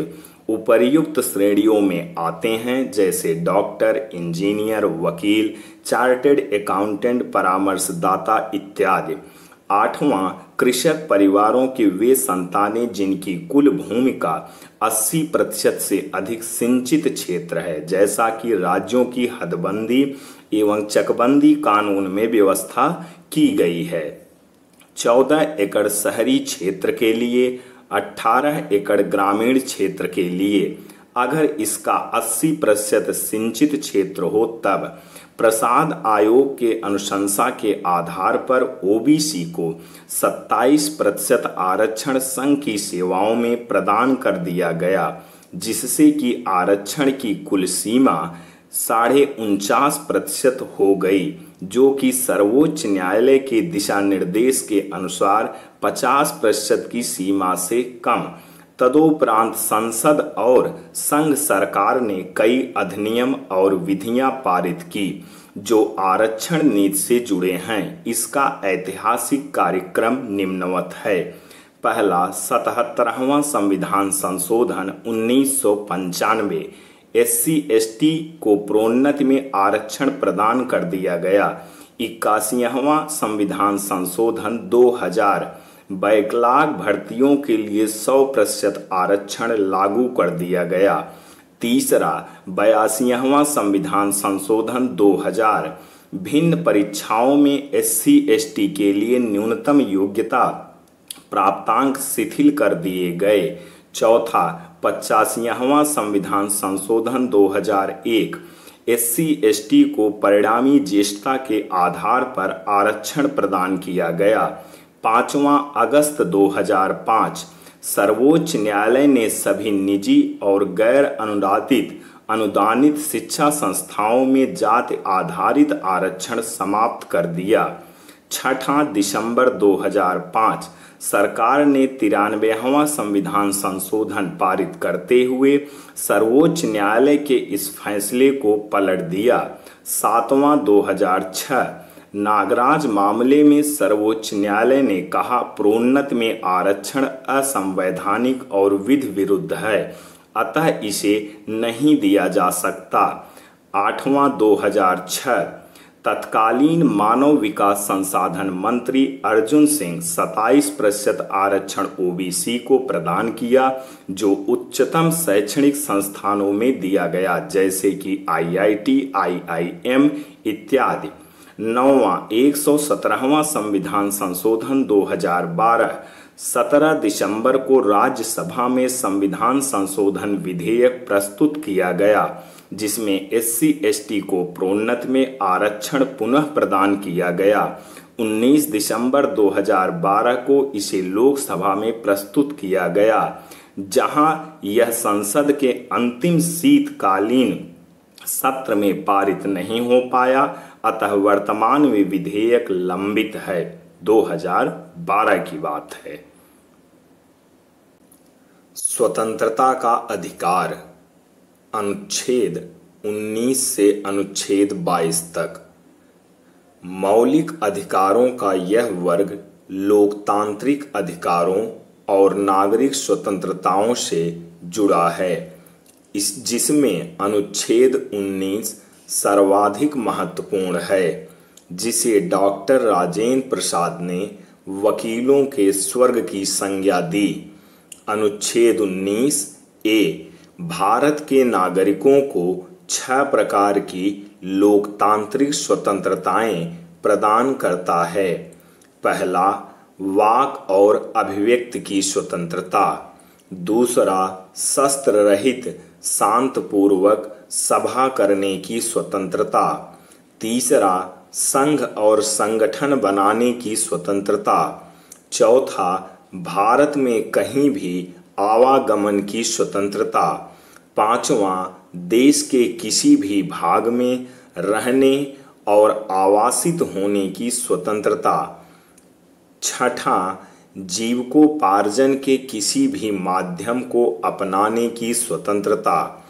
उपर्युक्त श्रेणियों में आते हैं, जैसे डॉक्टर, इंजीनियर, वकील, चार्टर्ड अकाउंटेंट, परामर्शदाता इत्यादि। आठवां, कृषक परिवारों की वे संतानें जिनकी कुल भूमि का 80% से अधिक सिंचित क्षेत्र है, जैसा कि राज्यों की हदबंदी एवं चकबंदी कानून में व्यवस्था की गई है। 14 एकड़ शहरी क्षेत्र के लिए, 18 एकड़ ग्रामीण क्षेत्र के लिए। अगर इसका 80% सिंचित क्षेत्र हो तब प्रसाद आयोग के अनुशंसा के आधार पर ओबीसी को 27% आरक्षण संघ की सेवाओं में प्रदान कर दिया गया, जिससे कि आरक्षण की कुल सीमा 49.5% हो गई, जो कि सर्वोच्च न्यायालय के दिशा निर्देश के अनुसार 50% की सीमा से कम। तदुपरांत संसद और संघ सरकार ने कई अधिनियम और विधियां पारित की जो आरक्षण नीति से जुड़े हैं। इसका ऐतिहासिक कार्यक्रम निम्नवत है। पहला, 77वां संविधान संशोधन 1995। SC/ST को प्रोन्नति में आरक्षण प्रदान कर दिया गया। 81वां संविधान संशोधन 2000 बैकलॉग भर्तियों के लिए 100% आरक्षण लागू कर दिया गया। तीसरा, 82वां संविधान संशोधन 2000 भिन्न परीक्षाओं में SC/ST के लिए न्यूनतम योग्यता प्राप्तांक शिथिल कर दिए गए। चौथा, 85वां संविधान संशोधन 2001 SC/ST को परिणामी ज्येष्ठता के आधार पर आरक्षण प्रदान किया गया। 5 अगस्त 2005 सर्वोच्च न्यायालय ने सभी निजी और गैर अनुदानित शिक्षा संस्थाओं में जाति आधारित आरक्षण समाप्त कर दिया। 6 दिसंबर 2005 सरकार ने 93वां संविधान संशोधन पारित करते हुए सर्वोच्च न्यायालय के इस फैसले को पलट दिया। 7वां 2006 नागराज मामले में सर्वोच्च न्यायालय ने कहा प्रोन्नति में आरक्षण असंवैधानिक और विधि विरुद्ध है, अतः इसे नहीं दिया जा सकता। 8वां 2006 तत्कालीन मानव विकास संसाधन मंत्री अर्जुन सिंह 27% आरक्षण OBC को प्रदान किया जो उच्चतम शैक्षणिक संस्थानों में दिया गया जैसे कि IIT, IIM इत्यादि। 9वां 117वां संविधान संशोधन 2012 17 दिसंबर को राज्यसभा में संविधान संशोधन विधेयक प्रस्तुत किया गया जिसमें SC/ST को प्रोन्नति में आरक्षण पुनः प्रदान किया गया। 19 दिसंबर 2012 को इसे लोकसभा में प्रस्तुत किया गया जहां यह संसद के अंतिम शीतकालीन सत्र में पारित नहीं हो पाया, अतः वर्तमान में विधेयक लंबित है। 2012 की बात है। स्वतंत्रता का अधिकार अनुच्छेद 19 से अनुच्छेद 22 तक। मौलिक अधिकारों का यह वर्ग लोकतांत्रिक अधिकारों और नागरिक स्वतंत्रताओं से जुड़ा है, जिसमें अनुच्छेद 19 सर्वाधिक महत्वपूर्ण है, जिसे डॉक्टर राजेंद्र प्रसाद ने वकीलों के स्वर्ग की संज्ञा दी। अनुच्छेद 19A भारत के नागरिकों को 6 प्रकार की लोकतांत्रिक स्वतंत्रताएं प्रदान करता है। पहला, वाक और अभिव्यक्ति की स्वतंत्रता। दूसरा, शस्त्र रहित शांतपूर्वक सभा करने की स्वतंत्रता। तीसरा, संघ और संगठन बनाने की स्वतंत्रता। चौथा, भारत में कहीं भी आवागमन की स्वतंत्रता। 5वां, देश के किसी भी भाग में रहने और आवासित होने की स्वतंत्रता। 6वां, जीविकोपार्जन के किसी भी माध्यम को अपनाने की स्वतंत्रता।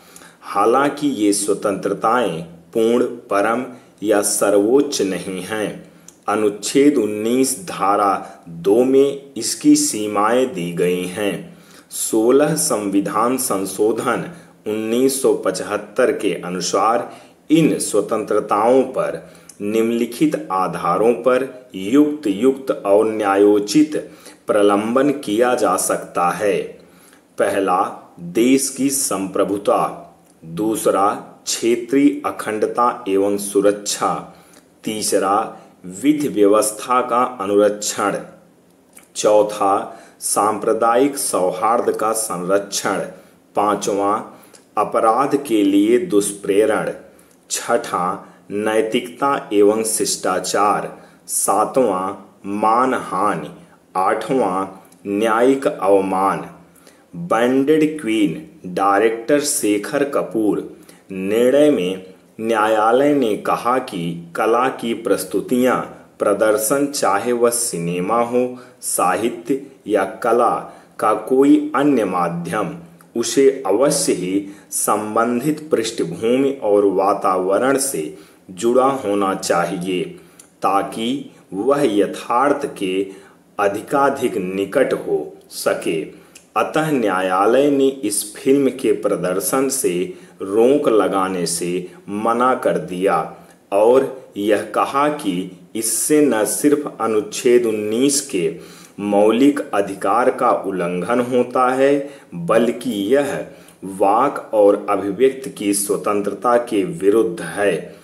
हालांकि ये स्वतंत्रताएं पूर्ण, परम या सर्वोच्च नहीं हैं। अनुच्छेद 19 धारा 2 में इसकी सीमाएं दी गई हैं। 16 संविधान संशोधन 1975 के अनुसार इन स्वतंत्रताओं पर निम्नलिखित आधारों पर युक्त और न्यायोचित प्रलंबन किया जा सकता है। पहला, देश की संप्रभुता। दूसरा, क्षेत्रीय अखंडता एवं सुरक्षा। तीसरा, विधि व्यवस्था का अनुरक्षण। चौथा, सांप्रदायिक सौहार्द का संरक्षण। 5वां, अपराध के लिए दुष्प्रेरण। 6वां, नैतिकता एवं शिष्टाचार। 7वां, मानहानि। 8वां, न्यायिक अवमान। बैंडेड क्वीन डायरेक्टर शेखर कपूर। निर्णय में न्यायालय ने कहा कि कला की प्रस्तुतियां, प्रदर्शन चाहे वह सिनेमा हो, साहित्य या कला, का कोई अन्य माध्यम उसे अवश्य ही संबंधित पृष्ठभूमि और वातावरण से जुड़ा होना चाहिए ताकि वह यथार्थ के अधिकाधिक निकट हो सके। अतः न्यायालय ने इस फिल्म के प्रदर्शन से रोक लगाने से मना कर दिया और यह कहा कि इससे न सिर्फ अनुच्छेद 19 के मौलिक अधिकार का उल्लंघन होता है बल्कि यह वाक और अभिव्यक्ति की स्वतंत्रता के विरुद्ध है।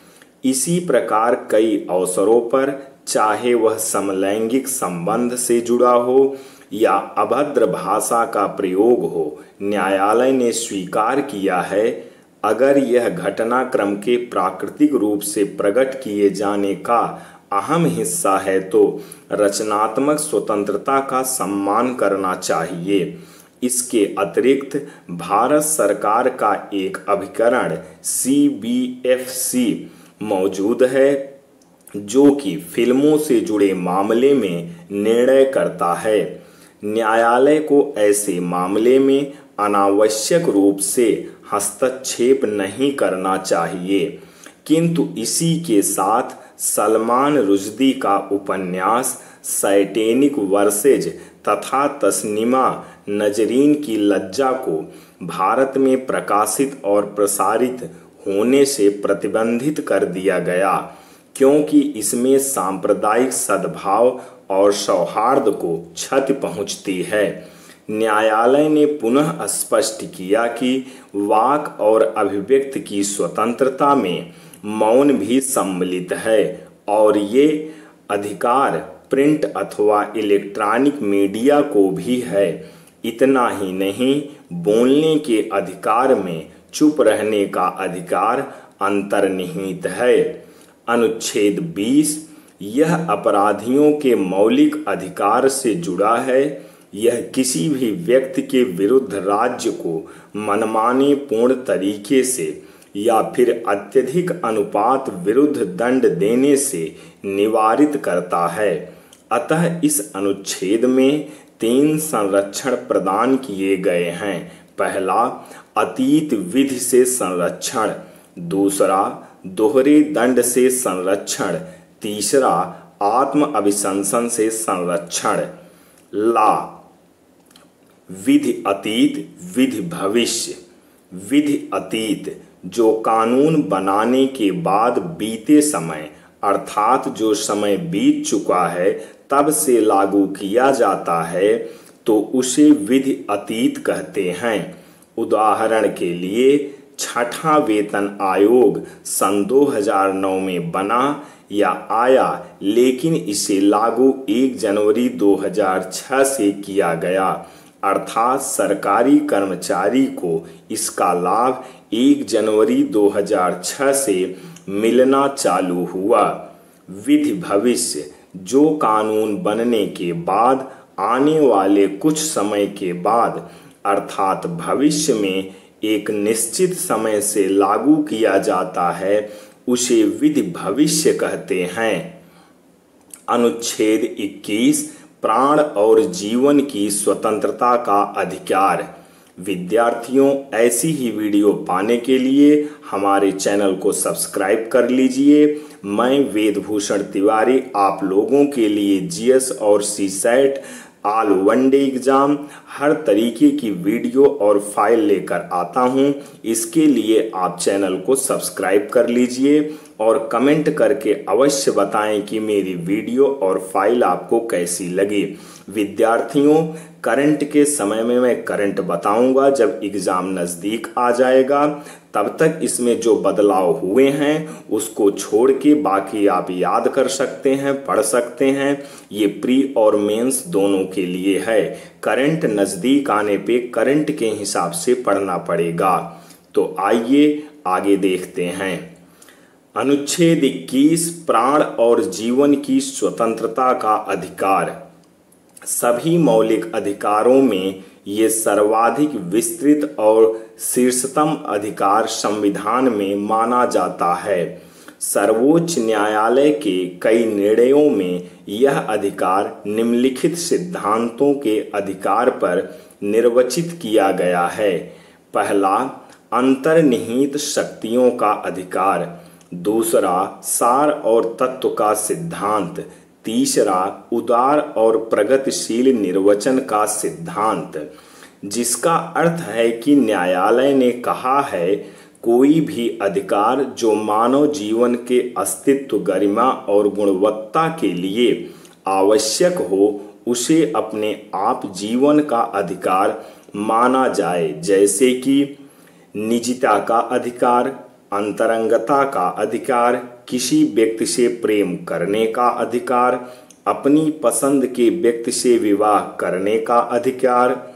इसी प्रकार कई अवसरों पर, चाहे वह समलैंगिक संबंध से जुड़ा हो या अभद्र भाषा का प्रयोग हो, न्यायालय ने स्वीकार किया है अगर यह घटनाक्रम के प्राकृतिक रूप से प्रकट किए जाने का अहम हिस्सा है तो रचनात्मक स्वतंत्रता का सम्मान करना चाहिए। इसके अतिरिक्त भारत सरकार का एक अभिकरण CBFC मौजूद है जो कि फिल्मों से जुड़े मामले में निर्णय करता है। न्यायालय को ऐसे मामले में अनावश्यक रूप से हस्तक्षेप नहीं करना चाहिए, किंतु इसी के साथ सलमान रुश्दी का उपन्यास सैटेनिक वर्सेज तथा तस्नीमा नजरीन की लज्जा को भारत में प्रकाशित और प्रसारित होने से प्रतिबंधित कर दिया गया क्योंकि इसमें सांप्रदायिक सद्भाव और सौहार्द को क्षति पहुंचती है। न्यायालय ने पुनः स्पष्ट किया कि वाक और अभिव्यक्ति की स्वतंत्रता में मौन भी सम्मिलित है और ये अधिकार प्रिंट अथवा इलेक्ट्रॉनिक मीडिया को भी है। इतना ही नहीं, बोलने के अधिकार में चुप रहने का अधिकार अंतर्निहित है। अनुच्छेद 20 यह अपराधियों के मौलिक अधिकार से जुड़ा है। यह किसी भी व्यक्ति के विरुद्ध राज्य को मनमाने पूर्ण तरीके से या फिर अत्यधिक अनुपात विरुद्ध दंड देने से निवारित करता है। अतः इस अनुच्छेद में 3 संरक्षण प्रदान किए गए हैं। पहला, अतीत विधि से संरक्षण। दूसरा, दोहरे दंड से संरक्षण। तीसरा, आत्म अभिशंसन से संरक्षण। ला, विधि अतीत, विधि भविष्य। विधि अतीत जो कानून बनाने के बाद बीते समय अर्थात जो समय बीत चुका है तब से लागू किया जाता है तो उसे विधि अतीत कहते हैं। उदाहरण के लिए, छठा वेतन आयोग सन 2009 में बना या आया लेकिन इसे लागू 1 जनवरी 2006 से किया गया, अर्थात सरकारी कर्मचारी को इसका लाभ 1 जनवरी 2006 से मिलना चालू हुआ। विधि भविष्य जो कानून बनने के बाद आने वाले कुछ समय के बाद अर्थात भविष्य में एक निश्चित समय से लागू किया जाता है उसे विधि भविष्य कहते हैं। अनुच्छेद 21 प्राण और जीवन की स्वतंत्रता का अधिकार। विद्यार्थियों, ऐसी ही वीडियो पाने के लिए हमारे चैनल को सब्सक्राइब कर लीजिए। मैं वेदभूषण तिवारी आप लोगों के लिए जीएस और सीसैट ऑल वनडे एग्जाम हर तरीके की वीडियो और फाइल लेकर आता हूं। इसके लिए आप चैनल को सब्सक्राइब कर लीजिए और कमेंट करके अवश्य बताएं कि मेरी वीडियो और फाइल आपको कैसी लगी। विद्यार्थियों, करंट के समय में मैं करंट बताऊंगा जब एग्ज़ाम नज़दीक आ जाएगा। तब तक इसमें जो बदलाव हुए हैं उसको छोड़ के बाकी आप याद कर सकते हैं, पढ़ सकते हैं। ये प्री और मेंस दोनों के लिए है। करंट नज़दीक आने पे करंट के हिसाब से पढ़ना पड़ेगा। तो आइए आगे देखते हैं। अनुच्छेद 21 प्राण और जीवन की स्वतंत्रता का अधिकार। सभी मौलिक अधिकारों में ये सर्वाधिक विस्तृत और शीर्षतम अधिकार संविधान में माना जाता है। सर्वोच्च न्यायालय के कई निर्णयों में यह अधिकार निम्नलिखित सिद्धांतों के अधिकार पर निर्वचित किया गया है। पहला, अंतर्निहित शक्तियों का अधिकार। दूसरा, सार और तत्व का सिद्धांत। तीसरा, उदार और प्रगतिशील निर्वचन का सिद्धांत, जिसका अर्थ है कि न्यायालय ने कहा है कोई भी अधिकार जो मानव जीवन के अस्तित्व, गरिमा और गुणवत्ता के लिए आवश्यक हो, उसे अपने आप जीवन का अधिकार माना जाए, जैसे कि निजता का अधिकार, अंतरंगता का अधिकार, किसी व्यक्ति से प्रेम करने का अधिकार, अपनी पसंद के व्यक्ति से विवाह करने का अधिकार,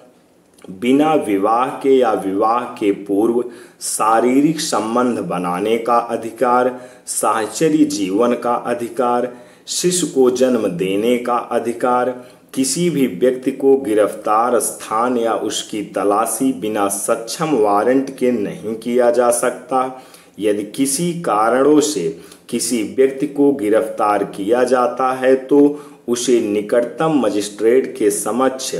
बिना विवाह के या विवाह के पूर्व शारीरिक संबंध बनाने का अधिकार, साहचर्य जीवन का अधिकार, शिशु को जन्म देने का अधिकार, किसी भी व्यक्ति को गिरफ्तार स्थान या उसकी तलाशी बिना सक्षम वारंट के नहीं किया जा सकता। यदि किसी कारणों से किसी व्यक्ति को गिरफ्तार किया जाता है तो उसे निकटतम मजिस्ट्रेट के समक्ष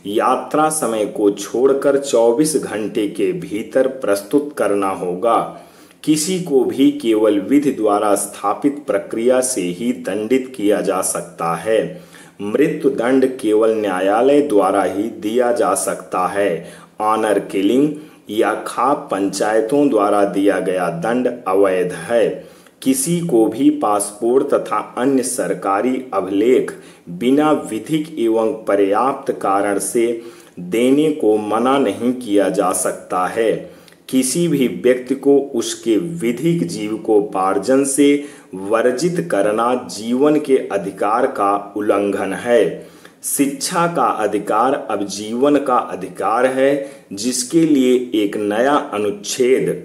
यात्रा समय को छोड़कर 24 घंटे के भीतर प्रस्तुत करना होगा। किसी को भी केवल विधि द्वारा स्थापित प्रक्रिया से ही दंडित किया जा सकता है। मृत्यु दंड केवल न्यायालय द्वारा ही दिया जा सकता है। ऑनर किलिंग या खाप पंचायतों द्वारा दिया गया दंड अवैध है। किसी को भी पासपोर्ट तथा अन्य सरकारी अभिलेख बिना विधिक एवं पर्याप्त कारण से देने को मना नहीं किया जा सकता है। किसी भी व्यक्ति को उसके विधिक जीविकोपार्जन से वर्जित करना जीवन के अधिकार का उल्लंघन है। शिक्षा का अधिकार अब जीवन का अधिकार है, जिसके लिए एक नया अनुच्छेद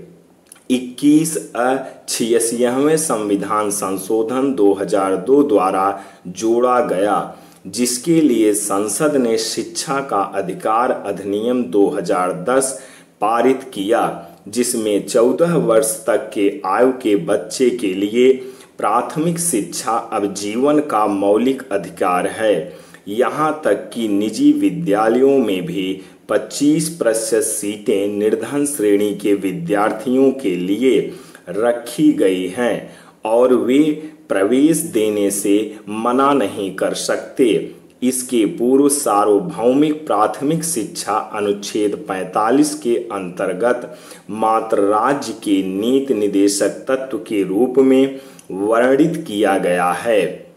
21A86वें संविधान संशोधन 2002 द्वारा जोड़ा गया, जिसके लिए संसद ने शिक्षा का अधिकार अधिनियम 2010 पारित किया, जिसमें 14 वर्ष तक के आयु के बच्चे के लिए प्राथमिक शिक्षा अब जीवन का मौलिक अधिकार है। यहाँ तक कि निजी विद्यालयों में भी 25% सीटें निर्धन श्रेणी के विद्यार्थियों के लिए रखी गई हैं और वे प्रवेश देने से मना नहीं कर सकते। इसके पूर्व सार्वभौमिक प्राथमिक शिक्षा अनुच्छेद 45 के अंतर्गत मात्र राज्य के नीति निदेशक तत्व के रूप में वर्णित किया गया है।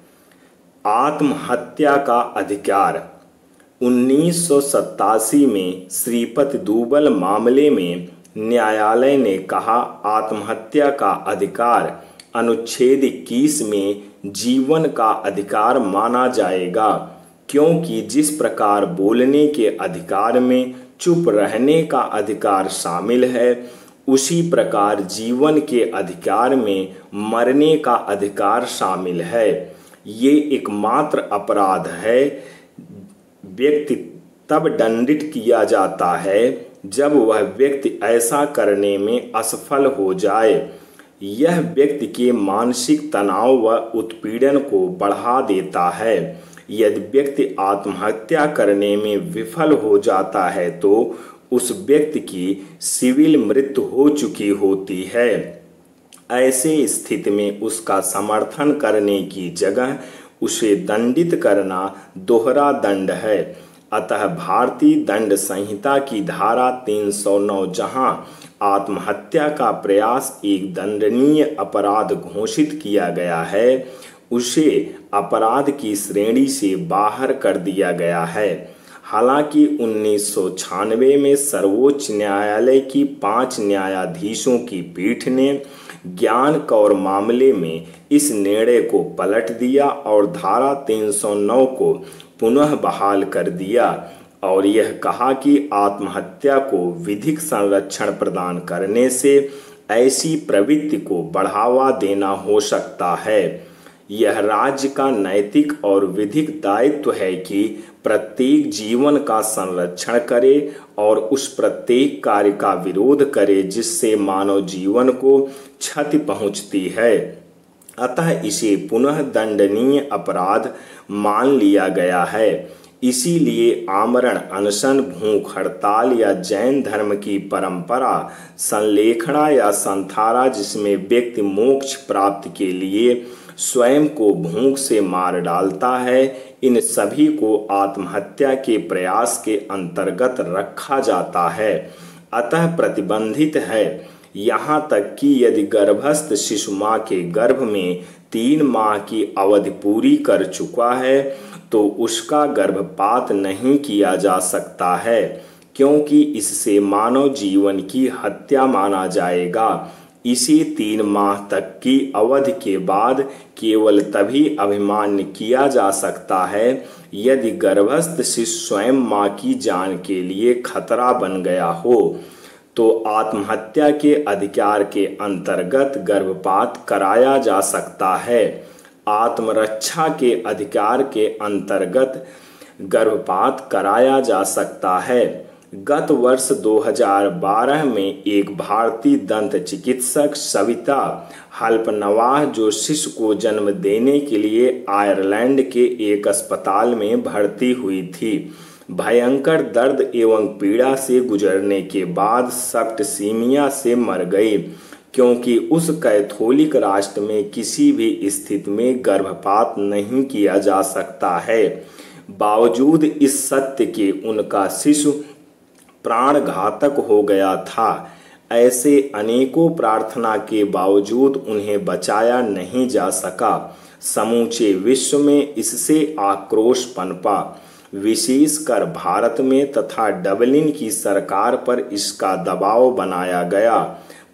आत्महत्या का अधिकार। 1987 में श्रीपति दूबल मामले में न्यायालय ने कहा, आत्महत्या का अधिकार अनुच्छेद 21 में जीवन का अधिकार माना जाएगा, क्योंकि जिस प्रकार बोलने के अधिकार में चुप रहने का अधिकार शामिल है, उसी प्रकार जीवन के अधिकार में मरने का अधिकार शामिल है। ये एकमात्र अपराध है। व्यक्ति तब दंडित किया जाता है जब वह व्यक्ति ऐसा करने में असफल हो जाए। यह व्यक्ति के मानसिक तनाव व उत्पीड़न को बढ़ा देता है। यदि व्यक्ति आत्महत्या करने में विफल हो जाता है तो उस व्यक्ति की सिविल मृत्यु हो चुकी होती है। ऐसे स्थिति में उसका समर्थन करने की जगह उसे दंडित करना दोहरा दंड है। अतः भारतीय दंड संहिता की धारा 309 जहां आत्महत्या का प्रयास एक दंडनीय अपराध घोषित किया गया है, उसे अपराध की श्रेणी से बाहर कर दिया गया है। हालांकि 1996 में सर्वोच्च न्यायालय की 5 न्यायाधीशों की पीठ ने ज्ञान कौर मामले में इस निर्णय को पलट दिया और धारा 309 को पुनः बहाल कर दिया और यह कहा कि आत्महत्या को विधिक संरक्षण प्रदान करने से ऐसी प्रवृत्ति को बढ़ावा देना हो सकता है। यह राज्य का नैतिक और विधिक दायित्व है कि प्रत्येक जीवन का संरक्षण करे और उस प्रत्येक कार्य का विरोध करे जिससे मानव जीवन को क्षति पहुंचती है। अतः इसे पुनः दंडनीय अपराध मान लिया गया है। इसीलिए आमरण अनशन, भूख हड़ताल या जैन धर्म की परंपरा, संलेखना या संथारा जिसमें व्यक्ति मोक्ष प्राप्ति के लिए स्वयं को भूख से मार डालता है, इन सभी को आत्महत्या के प्रयास के अंतर्गत रखा जाता है। अतः प्रतिबंधित है। यहाँ तक कि यदि गर्भस्थ शिशु माँ के गर्भ में 3 माह की अवधि पूरी कर चुका है तो उसका गर्भपात नहीं किया जा सकता है, क्योंकि इससे मानव जीवन की हत्या माना जाएगा। इसी 3 माह तक की अवधि के बाद केवल तभी अभिमान्य किया जा सकता है यदि गर्भस्थ शिशु स्वयं माँ की जान के लिए खतरा बन गया हो, तो आत्महत्या के अधिकार के अंतर्गत गर्भपात कराया जा सकता है। आत्मरक्षा के अधिकार के अंतर्गत गर्भपात कराया जा सकता है। गत वर्ष 2012 में एक भारतीय दंत चिकित्सक सविता हल्फनवाह, जो शिशु को जन्म देने के लिए आयरलैंड के एक अस्पताल में भर्ती हुई थी, भयंकर दर्द एवं पीड़ा से गुजरने के बाद सेप्टिसीमिया से मर गई, क्योंकि उस कैथोलिक राष्ट्र में किसी भी स्थिति में गर्भपात नहीं किया जा सकता है। बावजूद इस सत्य के उनका शिशु प्राणघातक हो गया था। ऐसे अनेकों प्रार्थना के बावजूद उन्हें बचाया नहीं जा सका। समूचे विश्व में इससे आक्रोश पनपा, विशेषकर भारत में, तथा डबलिन की सरकार पर इसका दबाव बनाया गया।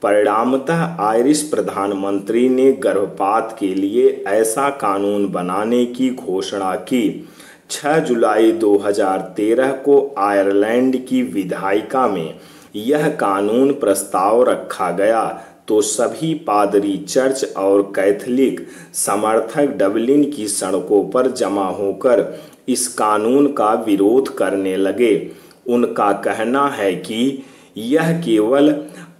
परिणामतः आयरिश प्रधानमंत्री ने गर्भपात के लिए ऐसा कानून बनाने की घोषणा की। 6 जुलाई 2013 को आयरलैंड की विधायिका में यह कानून प्रस्ताव रखा गया तो सभी पादरी, चर्च और कैथोलिक समर्थक डबलिन की सड़कों पर जमा होकर इस कानून का विरोध करने लगे। उनका कहना है कि यह केवल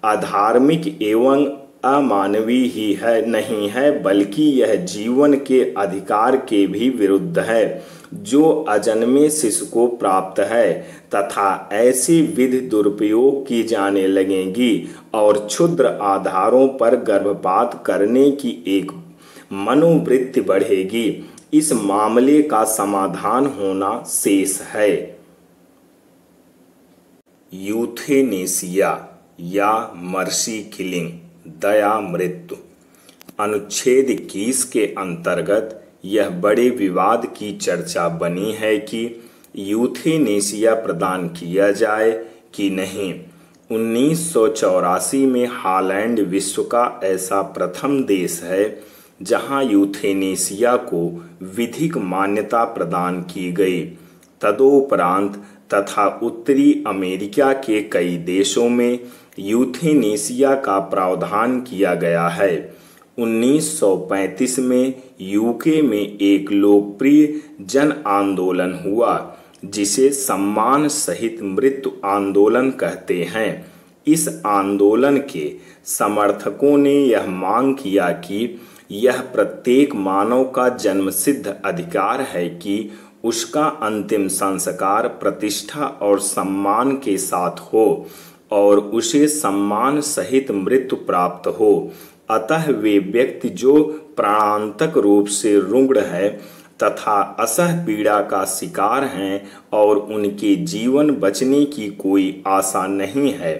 अधार्मिक एवं अमानवीय ही नहीं है, बल्कि यह जीवन के अधिकार के भी विरुद्ध है जो अजन्मे शिशु को प्राप्त है, तथा ऐसी विधि दुरुपयोग की जाने लगेंगी और क्षुद्र आधारों पर गर्भपात करने की एक मनोवृत्ति बढ़ेगी। इस मामले का समाधान होना शेष है। यूथेनेसिया या मर्सी किलिंग, दया मृत्यु। अनुच्छेद 21 के अंतर्गत यह बड़े विवाद की चर्चा बनी है कि यूथेनेसिया प्रदान किया जाए कि नहीं। 1984 में हॉलैंड विश्व का ऐसा प्रथम देश है जहां यूथेनेसिया को विधिक मान्यता प्रदान की गई। तदोपरांत तथा उत्तरी अमेरिका के कई देशों में यूथेनेसिया का प्रावधान किया गया है। 1935 में यूके में एक लोकप्रिय जन आंदोलन हुआ जिसे सम्मान सहित मृत्यु आंदोलन कहते हैं। इस आंदोलन के समर्थकों ने यह मांग किया कि यह प्रत्येक मानव का जन्मसिद्ध अधिकार है कि उसका अंतिम संस्कार प्रतिष्ठा और सम्मान के साथ हो और उसे सम्मान सहित मृत्यु प्राप्त हो। अतः वे व्यक्ति जो प्राणांतक रूप से रुग्ण है तथा असह पीड़ा का शिकार हैं और उनके जीवन बचने की कोई आशा नहीं है,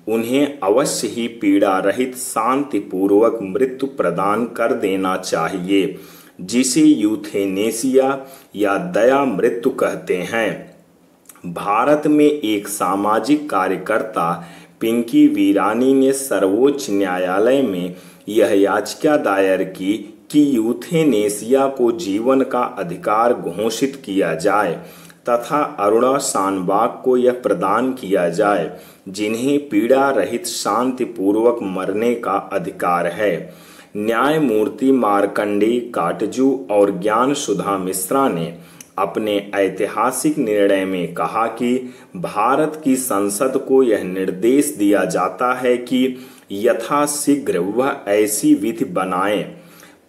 उन्हें अवश्य ही पीड़ा रहित शांतिपूर्वक मृत्यु प्रदान कर देना चाहिए, जिसे यूथेनेसिया या दया मृत्यु कहते हैं। भारत में एक सामाजिक कार्यकर्ता पिंकी वीरानी ने सर्वोच्च न्यायालय में यह याचिका दायर की कि यूथेनेसिया को जीवन का अधिकार घोषित किया जाए तथा अरुणा शानबाग को यह प्रदान किया जाए जिन्हें पीड़ा रहित शांतिपूर्वक मरने का अधिकार है। न्यायमूर्ति मार्कंडेय काटजू और ज्ञान सुधा मिश्रा ने अपने ऐतिहासिक निर्णय में कहा कि भारत की संसद को यह निर्देश दिया जाता है कि यथाशीघ्र वह ऐसी विधि बनाए।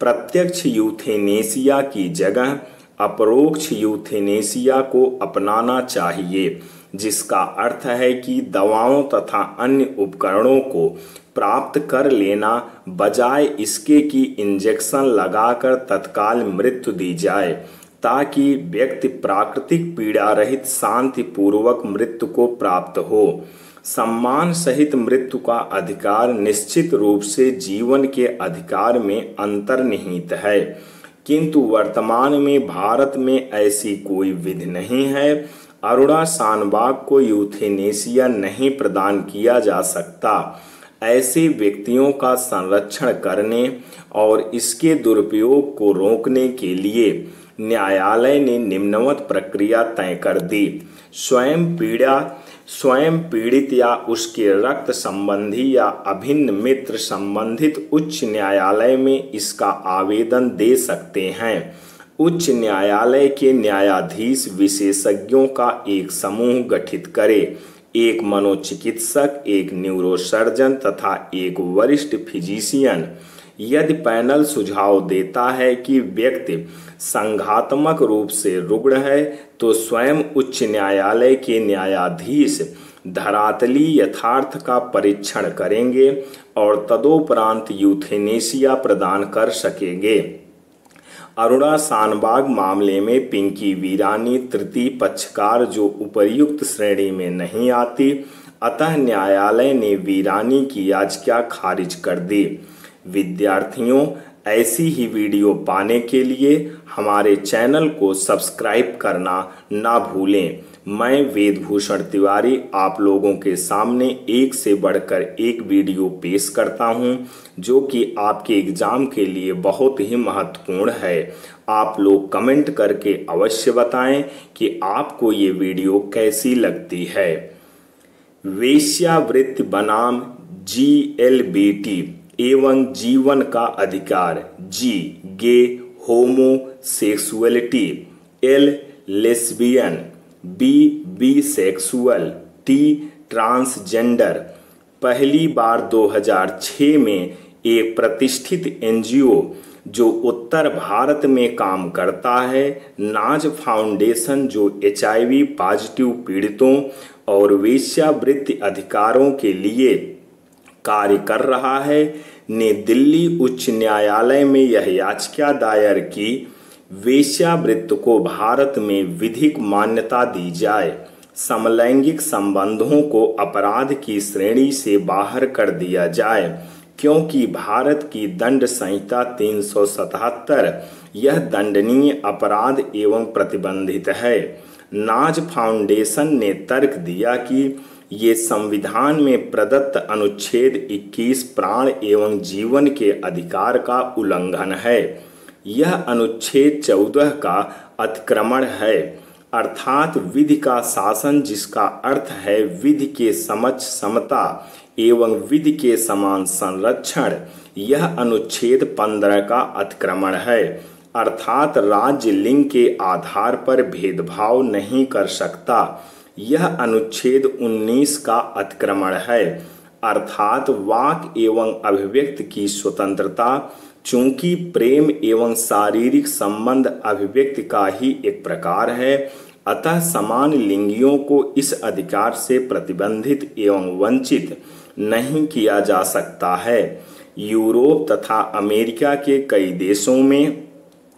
प्रत्यक्ष यूथेनेसिया की जगह अपरोक्ष यूथेनेसिया को अपनाना चाहिए, जिसका अर्थ है कि दवाओं तथा अन्य उपकरणों को प्राप्त कर लेना बजाय इसके कि इंजेक्शन लगाकर तत्काल मृत्यु दी जाए, ताकि व्यक्ति प्राकृतिक पीड़ा रहित शांतिपूर्वक मृत्यु को प्राप्त हो। सम्मान सहित मृत्यु का अधिकार निश्चित रूप से जीवन के अधिकार में अंतर्निहित है, किंतु वर्तमान में भारत में ऐसी कोई विधि नहीं है। अरुणा शानबाग को यूथेनेसिया नहीं प्रदान किया जा सकता। ऐसे व्यक्तियों का संरक्षण करने और इसके दुरुपयोग को रोकने के लिए न्यायालय ने निम्नवत प्रक्रिया तय कर दी। स्वयं पीड़ित या उसके रक्त संबंधी या अभिन्न मित्र संबंधित उच्च न्यायालय में इसका आवेदन दे सकते हैं। उच्च न्यायालय के न्यायाधीश विशेषज्ञों का एक समूह गठित करे, एक मनोचिकित्सक, एक न्यूरोसर्जन तथा एक वरिष्ठ फिजिशियन। यदि पैनल सुझाव देता है कि व्यक्ति संघात्मक रूप से रुग्ण है, तो स्वयं उच्च न्यायालय के न्यायाधीश धरातली यथार्थ का परीक्षण करेंगे और तदोपरांत यूथेनेसिया प्रदान कर सकेंगे। अरुणा शानबाग मामले में पिंकी वीरानी तृतीय पक्षकार जो उपर्युक्त श्रेणी में नहीं आती, अतः न्यायालय ने वीरानी की याचिका खारिज कर दी। विद्यार्थियों, ऐसी ही वीडियो पाने के लिए हमारे चैनल को सब्सक्राइब करना ना भूलें। मैं वेदभूषण तिवारी आप लोगों के सामने एक से बढ़कर एक वीडियो पेश करता हूं, जो कि आपके एग्जाम के लिए बहुत ही महत्वपूर्ण है। आप लोग कमेंट करके अवश्य बताएं कि आपको ये वीडियो कैसी लगती है। वेश्यावृत्ति बनाम GLBT एवं जीवन का अधिकार। G gay homosexuality, L lesbian, B bisexual, T transgender. पहली बार 2006 में एक प्रतिष्ठित NGO जो उत्तर भारत में काम करता है, नाज फाउंडेशन, जो HIV पॉजिटिव पीड़ितों और वेश्यावृत्ति अधिकारों के लिए कार्य कर रहा है, ने दिल्ली उच्च न्यायालय में यह याचिका दायर की वेश्यावृत्ति को भारत में विधिक मान्यता दी जाए, समलैंगिक संबंधों को अपराध की श्रेणी से बाहर कर दिया जाए, क्योंकि भारत की दंड संहिता 377 यह दंडनीय अपराध एवं प्रतिबंधित है। नाज फाउंडेशन ने तर्क दिया कि ये संविधान में प्रदत्त अनुच्छेद 21 प्राण एवं जीवन के अधिकार का उल्लंघन है। यह अनुच्छेद 14 का अतिक्रमण है, अर्थात विधि का शासन, जिसका अर्थ है विधि के समक्ष समता एवं विधि के समान संरक्षण। यह अनुच्छेद 15 का अतिक्रमण है, अर्थात राज्य लिंग के आधार पर भेदभाव नहीं कर सकता। यह अनुच्छेद 19 का अतिक्रमण है, अर्थात वाक एवं अभिव्यक्ति की स्वतंत्रता। चूंकि प्रेम एवं शारीरिक संबंध अभिव्यक्ति का ही एक प्रकार है, अतः समान लिंगियों को इस अधिकार से प्रतिबंधित एवं वंचित नहीं किया जा सकता है। यूरोप तथा अमेरिका के कई देशों में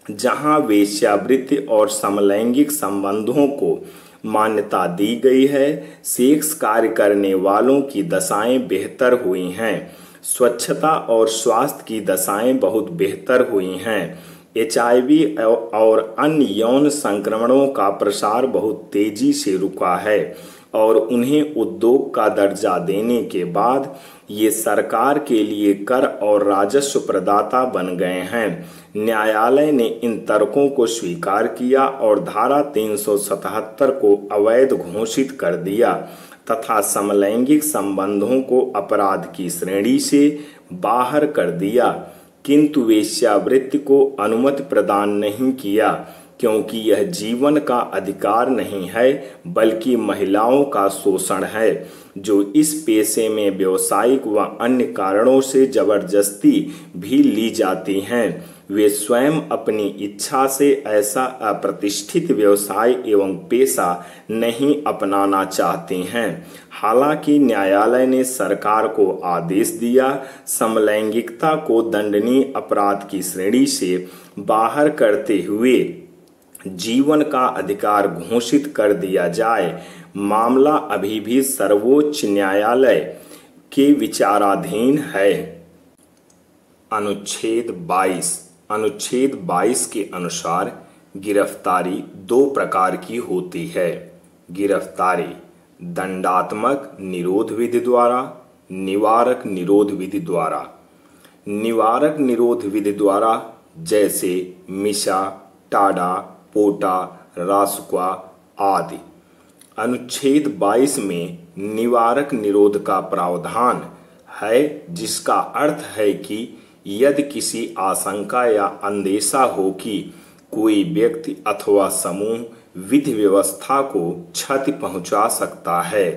जहां वेश्यावृत्ति और समलैंगिक संबंधों को मान्यता दी गई है, सेक्स कार्य करने वालों की दशाएं बेहतर हुई हैं। स्वच्छता और स्वास्थ्य की दशाएं बहुत बेहतर हुई हैं। HIV और अन्य यौन संक्रमणों का प्रसार बहुत तेजी से रुका है और उन्हें उद्योग का दर्जा देने के बाद ये सरकार के लिए कर और राजस्व प्रदाता बन गए हैं। न्यायालय ने इन तर्कों को स्वीकार किया और धारा 377 को अवैध घोषित कर दिया तथा समलैंगिक संबंधों को अपराध की श्रेणी से बाहर कर दिया, किंतु वेश्यावृत्ति को अनुमति प्रदान नहीं किया, क्योंकि यह जीवन का अधिकार नहीं है बल्कि महिलाओं का शोषण है, जो इस पेशे में व्यावसायिक व अन्य कारणों से जबरदस्ती भी ली जाती हैं। वे स्वयं अपनी इच्छा से ऐसा अप्रतिष्ठित व्यवसाय एवं पेशा नहीं अपनाना चाहते हैं। हालांकि न्यायालय ने सरकार को आदेश दिया समलैंगिकता को दंडनीय अपराध की श्रेणी से बाहर करते हुए जीवन का अधिकार घोषित कर दिया जाए। मामला अभी भी सर्वोच्च न्यायालय के विचाराधीन है। अनुच्छेद 22 के अनुसार गिरफ्तारी दो प्रकार की होती है। गिरफ्तारी दंडात्मक निरोध विधि द्वारा, निवारक निरोध विधि द्वारा। निवारक निरोध विधि द्वारा जैसे मिशा, टाडा, पोटा, रासुका आदि। अनुच्छेद 22 में निवारक निरोध का प्रावधान है, जिसका अर्थ है कि यदि किसी आशंका या अंदेशा हो कि कोई व्यक्ति अथवा समूह विधि व्यवस्था को क्षति पहुंचा सकता है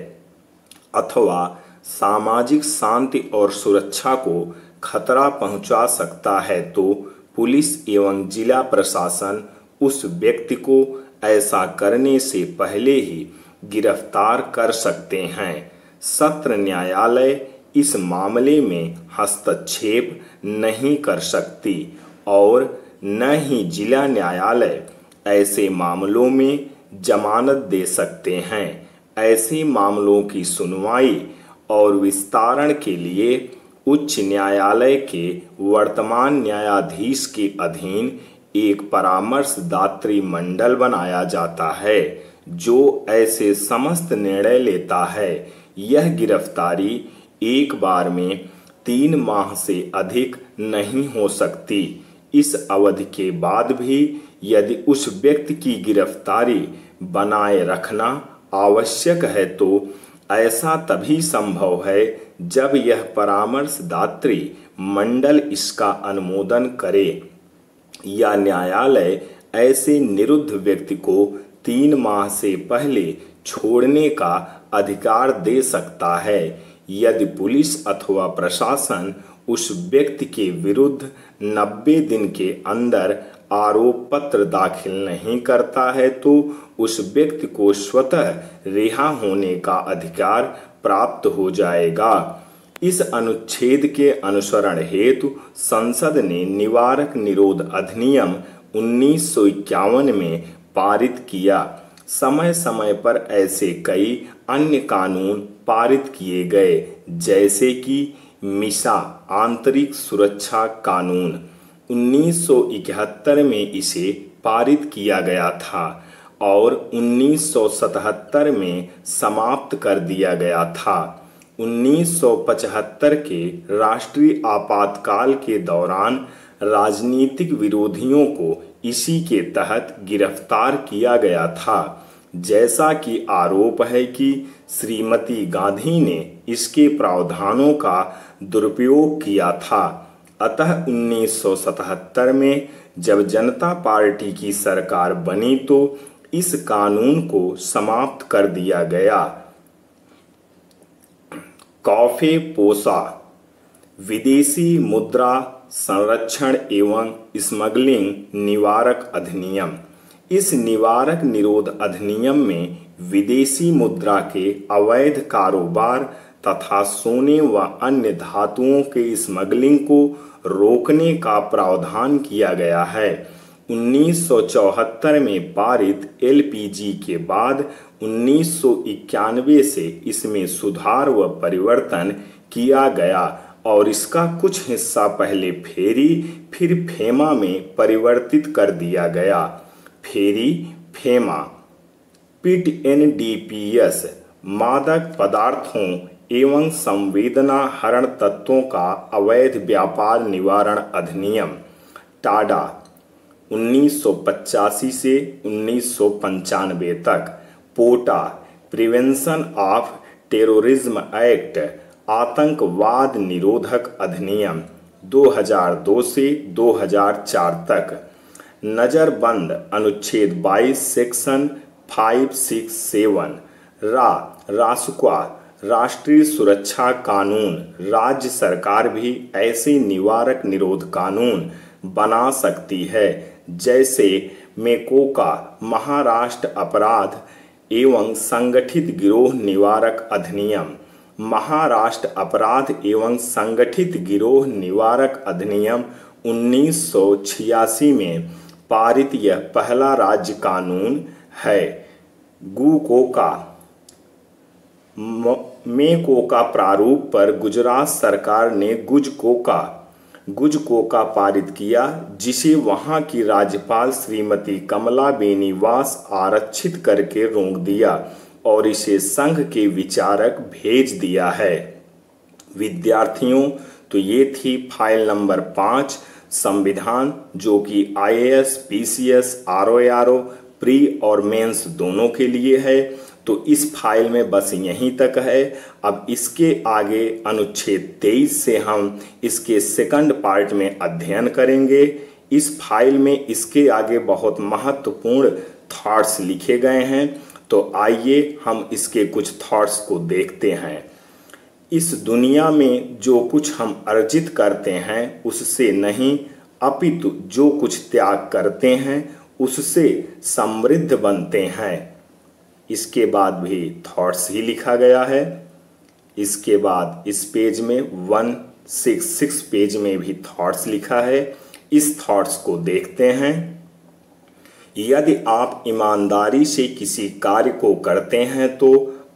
अथवा सामाजिक शांति और सुरक्षा को खतरा पहुंचा सकता है, तो पुलिस एवं जिला प्रशासन उस व्यक्ति को ऐसा करने से पहले ही गिरफ्तार कर सकते हैं। सत्र न्यायालय इस मामले में हस्तक्षेप नहीं कर सकती और न ही जिला न्यायालय ऐसे मामलों में जमानत दे सकते हैं। ऐसे मामलों की सुनवाई और विस्तारण के लिए उच्च न्यायालय के वर्तमान न्यायाधीश के अधीन एक परामर्शदात्री मंडल बनाया जाता है, जो ऐसे समस्त निर्णय लेता है। यह गिरफ्तारी एक बार में 3 माह से अधिक नहीं हो सकती। इस अवधि के बाद भी यदि उस व्यक्ति की गिरफ्तारी बनाए रखना आवश्यक है, तो ऐसा तभी संभव है जब यह परामर्शदात्री मंडल इसका अनुमोदन करे या न्यायालय ऐसे निरुद्ध व्यक्ति को 3 माह से पहले छोड़ने का अधिकार दे सकता है। यदि पुलिस अथवा प्रशासन उस व्यक्ति के विरुद्ध 90 दिन के अंदर आरोप पत्र दाखिल नहीं करता है, तो उस व्यक्ति को स्वतः रिहा होने का अधिकार प्राप्त हो जाएगा। इस अनुच्छेद के अनुसरण हेतु संसद ने निवारक निरोध अधिनियम 1951 में पारित किया। समय समय पर ऐसे कई अन्य कानून पारित किए गए, जैसे कि मिशा आंतरिक सुरक्षा कानून 1971 में इसे पारित किया गया था और 1977 में समाप्त कर दिया गया था। 1975 के राष्ट्रीय आपातकाल के दौरान राजनीतिक विरोधियों को इसी के तहत गिरफ्तार किया गया था। जैसा कि आरोप है कि श्रीमती गांधी ने इसके प्रावधानों का दुरुपयोग किया था। अतः 1977 में जब जनता पार्टी की सरकार बनी तो इस कानून को समाप्त कर दिया गया। कॉफे पोसा विदेशी मुद्रा संरक्षण एवं स्मगलिंग निवारक अधिनियम। इस निवारक निरोध अधिनियम में विदेशी मुद्रा के अवैध कारोबार तथा सोने व अन्य धातुओं के स्मगलिंग को रोकने का प्रावधान किया गया है। 1974 में पारित एलपीजी के बाद 1991 से इसमें सुधार व परिवर्तन किया गया और इसका कुछ हिस्सा पहले फेरी फिर फेमा में परिवर्तित कर दिया गया। फेरी फेमा पिट एनडीपीएस मादक पदार्थों एवं संवेदना हरण तत्वों का अवैध व्यापार निवारण अधिनियम। टाडा 1985 से 1995 तक। पोटा प्रिवेंशन ऑफ टेररिज्म एक्ट आतंकवाद निरोधक अधिनियम 2002 से 2004 तक। नजरबंद अनुच्छेद 22 सेक्शन 567। रासुका राष्ट्रीय सुरक्षा कानून। राज्य सरकार भी ऐसे निवारक निरोध कानून बना सकती है। जैसे मेकोका महाराष्ट्र अपराध एवं संगठित गिरोह निवारक अधिनियम। महाराष्ट्र अपराध एवं संगठित गिरोह निवारक अधिनियम 1986 में पारित यह पहला राज्य कानून है। गुकोका मेकोका प्रारूप पर गुजरात सरकार ने गुजकोका पारित किया, जिसे वहां की राज्यपाल श्रीमती कमला बेनिवास आरक्षित करके रोक दिया और इसे संघ के विचारक भेज दिया है। विद्यार्थियों, तो ये थी फाइल नंबर 5 संविधान, जो कि IAS, PCS, ROARO, प्री और मेंस दोनों के लिए है। तो इस फाइल में बस यहीं तक है। अब इसके आगे अनुच्छेद 23 से हम इसके सेकंड पार्ट में अध्ययन करेंगे। इस फाइल में इसके आगे बहुत महत्वपूर्ण थॉट्स लिखे गए हैं। तो आइए हम इसके कुछ थॉट्स को देखते हैं। इस दुनिया में जो कुछ हम अर्जित करते हैं उससे नहीं, अपितु जो कुछ त्याग करते हैं उससे समृद्ध बनते हैं। इसके बाद भी थॉट्स ही लिखा गया है। इसके बाद इस पेज में 166 पेज में भी थॉट्स लिखा है। इस थॉट्स को देखते हैं। यदि आप ईमानदारी से किसी कार्य को करते हैं तो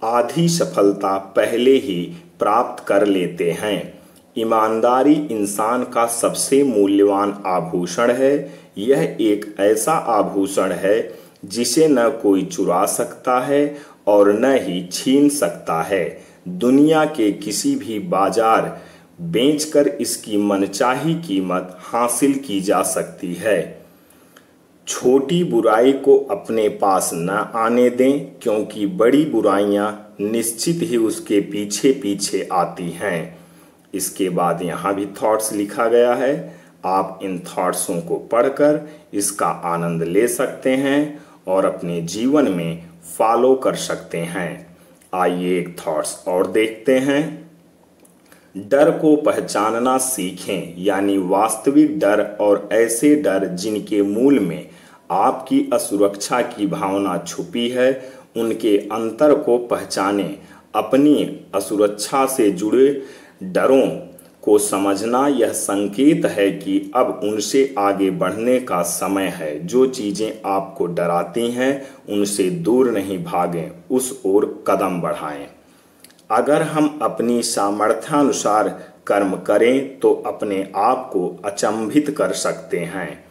आधी सफलता पहले ही प्राप्त कर लेते हैं। ईमानदारी इंसान का सबसे मूल्यवान आभूषण है। यह एक ऐसा आभूषण है जिसे न कोई चुरा सकता है और न ही छीन सकता है। दुनिया के किसी भी बाजार बेचकर इसकी मनचाही कीमत हासिल की जा सकती है। छोटी बुराई को अपने पास न आने दें, क्योंकि बड़ी बुराइयां निश्चित ही उसके पीछे पीछे आती हैं। इसके बाद यहाँ भी थॉट्स लिखा गया है। आप इन थॉट्सों को पढ़कर इसका आनंद ले सकते हैं और अपने जीवन में फॉलो कर सकते हैं। आइए एक थॉट्स और देखते हैं। डर को पहचानना सीखें, यानी वास्तविक डर और ऐसे डर जिनके मूल में आपकी असुरक्षा की भावना छुपी है, उनके अंतर को पहचानें। अपनी असुरक्षा से जुड़े डरों को समझना यह संकेत है कि अब उनसे आगे बढ़ने का समय है। जो चीज़ें आपको डराती हैं उनसे दूर नहीं भागें, उस ओर कदम बढ़ाएं। अगर हम अपनी सामर्थ्यानुसार कर्म करें तो अपने आप को अचंभित कर सकते हैं।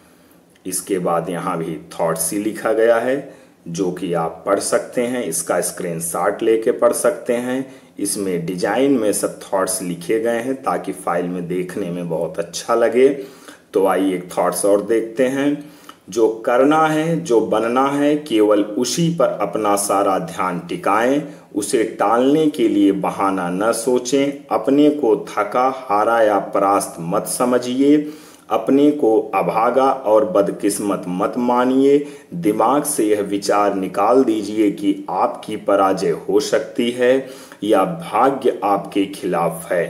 इसके बाद यहाँ भी थॉट्स ही लिखा गया है जो कि आप पढ़ सकते हैं। इसका स्क्रीनशॉट लेके पढ़ सकते हैं। इसमें डिजाइन में सब थॉट्स लिखे गए हैं ताकि फाइल में देखने में बहुत अच्छा लगे। तो आइए एक थॉट्स और देखते हैं। जो करना है, जो बनना है, केवल उसी पर अपना सारा ध्यान टिकाएं। उसे टालने के लिए बहाना न सोचें। अपने को थका हारा या परास्त मत समझिए। अपने को अभागा और बदकिस्मत मत मानिए। दिमाग से यह विचार निकाल दीजिए कि आपकी पराजय हो सकती है या भाग्य आपके खिलाफ है।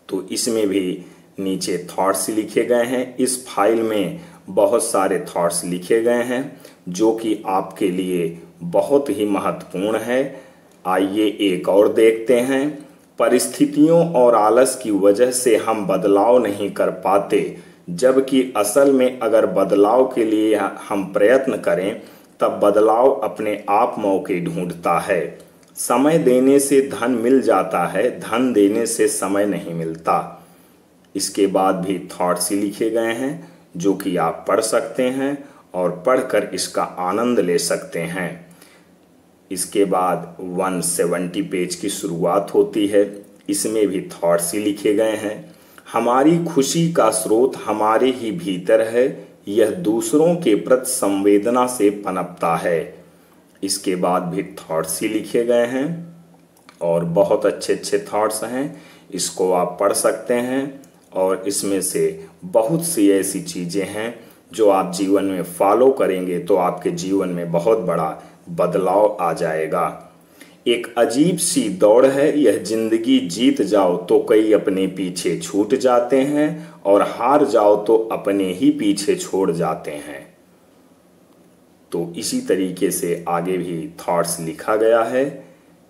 तो इसमें भी नीचे थॉट्स लिखे गए हैं। इस फाइल में बहुत सारे थॉट्स लिखे गए हैं जो कि आपके लिए बहुत ही महत्वपूर्ण है। आइए एक और देखते हैं। परिस्थितियों और आलस की वजह से हम बदलाव नहीं कर पाते, जबकि असल में अगर बदलाव के लिए हम प्रयत्न करें तब बदलाव अपने आप मौके ढूंढता है। समय देने से धन मिल जाता है, धन देने से समय नहीं मिलता। इसके बाद भी थॉट्स ही लिखे गए हैं जो कि आप पढ़ सकते हैं और पढ़कर इसका आनंद ले सकते हैं। इसके बाद 170 पेज की शुरुआत होती है। इसमें भी थॉट्स ही लिखे गए हैं। हमारी खुशी का स्रोत हमारे ही भीतर है, यह दूसरों के प्रति संवेदना से पनपता है। इसके बाद भी थॉट्स ही लिखे गए हैं और बहुत अच्छे अच्छे थॉट्स हैं। इसको आप पढ़ सकते हैं और इसमें से बहुत सी ऐसी चीज़ें हैं जो आप जीवन में फॉलो करेंगे तो आपके जीवन में बहुत बड़ा बदलाव आ जाएगा। एक अजीब सी दौड़ है यह, जिंदगी जीत जाओ तो कई अपने पीछे छूट जाते हैं और हार जाओ तो अपने ही पीछे छोड़ जाते हैं। तो इसी तरीके से आगे भी थॉट्स लिखा गया है।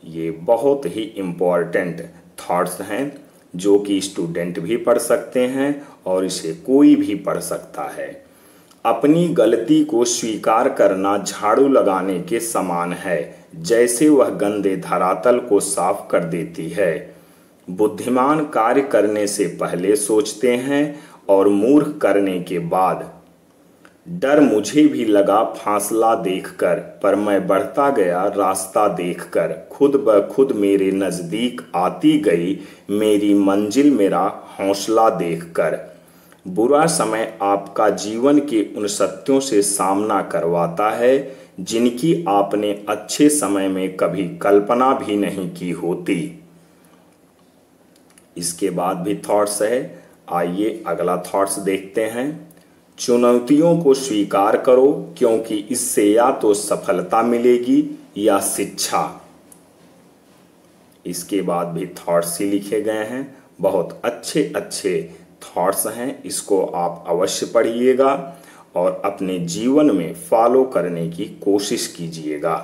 ये बहुत ही इम्पॉर्टेंट थॉट्स हैं जो कि स्टूडेंट भी पढ़ सकते हैं और इसे कोई भी पढ़ सकता है। अपनी गलती को स्वीकार करना झाड़ू लगाने के समान है, जैसे वह गंदे धरातल को साफ कर देती है। बुद्धिमान कार्य करने से पहले सोचते हैं और मूर्ख करने के बाद। डर मुझे भी लगा फासला देखकर, पर मैं बढ़ता गया रास्ता देखकर। खुद ब खुद मेरे नज़दीक आती गई मेरी मंजिल मेरा हौसला देखकर। बुरा समय आपका जीवन के उन सत्यों से सामना करवाता है जिनकी आपने अच्छे समय में कभी कल्पना भी नहीं की होती। इसके बाद भी थॉट्स है, आइए अगला थॉट्स देखते हैं। चुनौतियों को स्वीकार करो, क्योंकि इससे या तो सफलता मिलेगी या शिक्षा। इसके बाद भी थॉट्स ही लिखे गए हैं, बहुत अच्छे अच्छे थॉट्स हैं। इसको आप अवश्य पढ़िएगा और अपने जीवन में फॉलो करने की कोशिश कीजिएगा।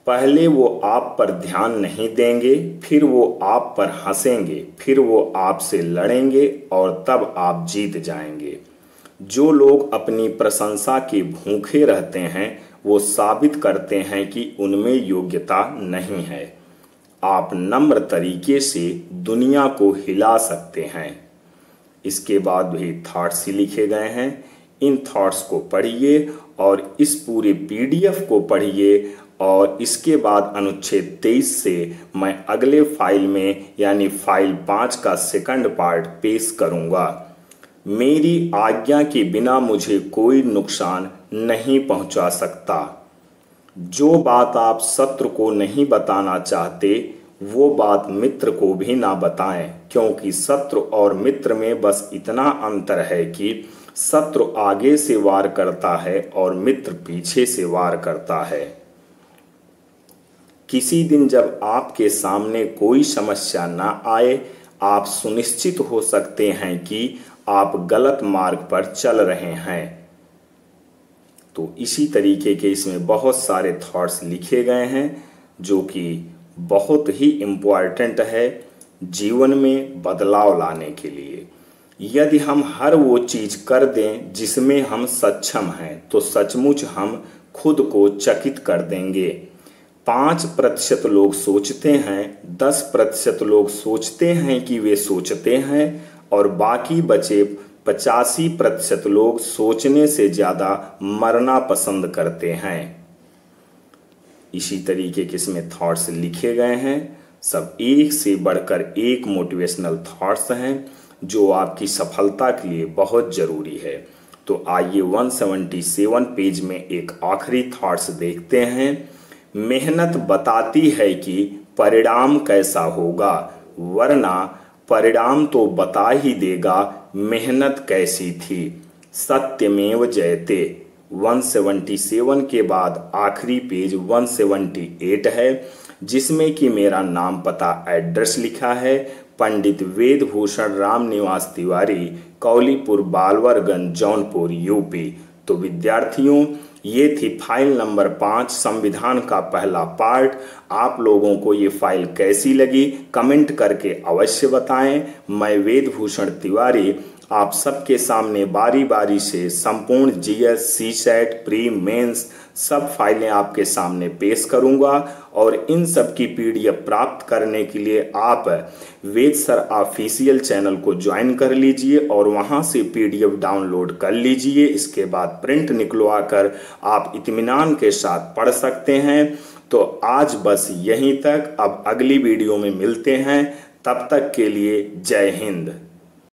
पहले वो आप पर ध्यान नहीं देंगे, फिर वो आप पर हंसेंगे, फिर वो आपसे लड़ेंगे और तब आप जीत जाएंगे। जो लोग अपनी प्रशंसा के भूखे रहते हैं वो साबित करते हैं कि उनमें योग्यता नहीं है। आप नम्र तरीके से दुनिया को हिला सकते हैं। इसके बाद भी थॉट्स ही लिखे गए हैं। इन थॉट्स को पढ़िए और इस पूरे पीडीएफ को पढ़िए और इसके बाद अनुच्छेद 23 से मैं अगले फाइल में यानी फाइल 5 का सेकंड पार्ट पेश करूंगा। मेरी आज्ञा के बिना मुझे कोई नुकसान नहीं पहुंचा सकता। जो बात आप शत्रु को नहीं बताना चाहते वो बात मित्र को भी ना बताएं, क्योंकि शत्रु और मित्र में बस इतना अंतर है कि शत्रु आगे से वार करता है और मित्र पीछे से वार करता है। किसी दिन जब आपके सामने कोई समस्या ना आए, आप सुनिश्चित हो सकते हैं कि आप गलत मार्ग पर चल रहे हैं। तो इसी तरीके के इसमें बहुत सारे थॉट्स लिखे गए हैं जो कि बहुत ही इम्पोर्टेंट है जीवन में बदलाव लाने के लिए। यदि हम हर वो चीज़ कर दें जिसमें हम सक्षम हैं तो सचमुच हम खुद को चकित कर देंगे। 5% लोग सोचते हैं, 10% लोग सोचते हैं कि वे सोचते हैं और बाकी बचे 85% लोग सोचने से ज़्यादा मरना पसंद करते हैं। इसी तरीके के इसमें थॉट्स लिखे गए हैं। सब एक से बढ़कर एक मोटिवेशनल थॉट्स हैं जो आपकी सफलता के लिए बहुत ज़रूरी है। तो आइए 177 पेज में एक आखिरी थॉट्स देखते हैं। मेहनत बताती है कि परिणाम कैसा होगा, वरना परिणाम तो बता ही देगा मेहनत कैसी थी। सत्यमेव जयते। 177 के बाद आखिरी पेज 178 है जिसमें कि मेरा नाम पता एड्रेस लिखा है। पंडित वेद भूषण राम निवास तिवारी, कौलीपुर, बालवरगंज, जौनपुर, यूपी। तो विद्यार्थियों, ये थी फाइल नंबर 5 संविधान का पहला पार्ट। आप लोगों को ये फाइल कैसी लगी कमेंट करके अवश्य बताएं। मैं वेद भूषण तिवारी आप सबके सामने बारी बारी से संपूर्ण जीएस, सीसेट, प्री, मेंस सब फाइलें आपके सामने पेश करूंगा और इन सब की पीडीएफ प्राप्त करने के लिए आप वेद सर ऑफिशियल चैनल को ज्वाइन कर लीजिए और वहां से पीडीएफ डाउनलोड कर लीजिए। इसके बाद प्रिंट निकलवा कर आप इत्मीनान के साथ पढ़ सकते हैं। तो आज बस यहीं तक, अब अगली वीडियो में मिलते हैं। तब तक के लिए जय हिंद।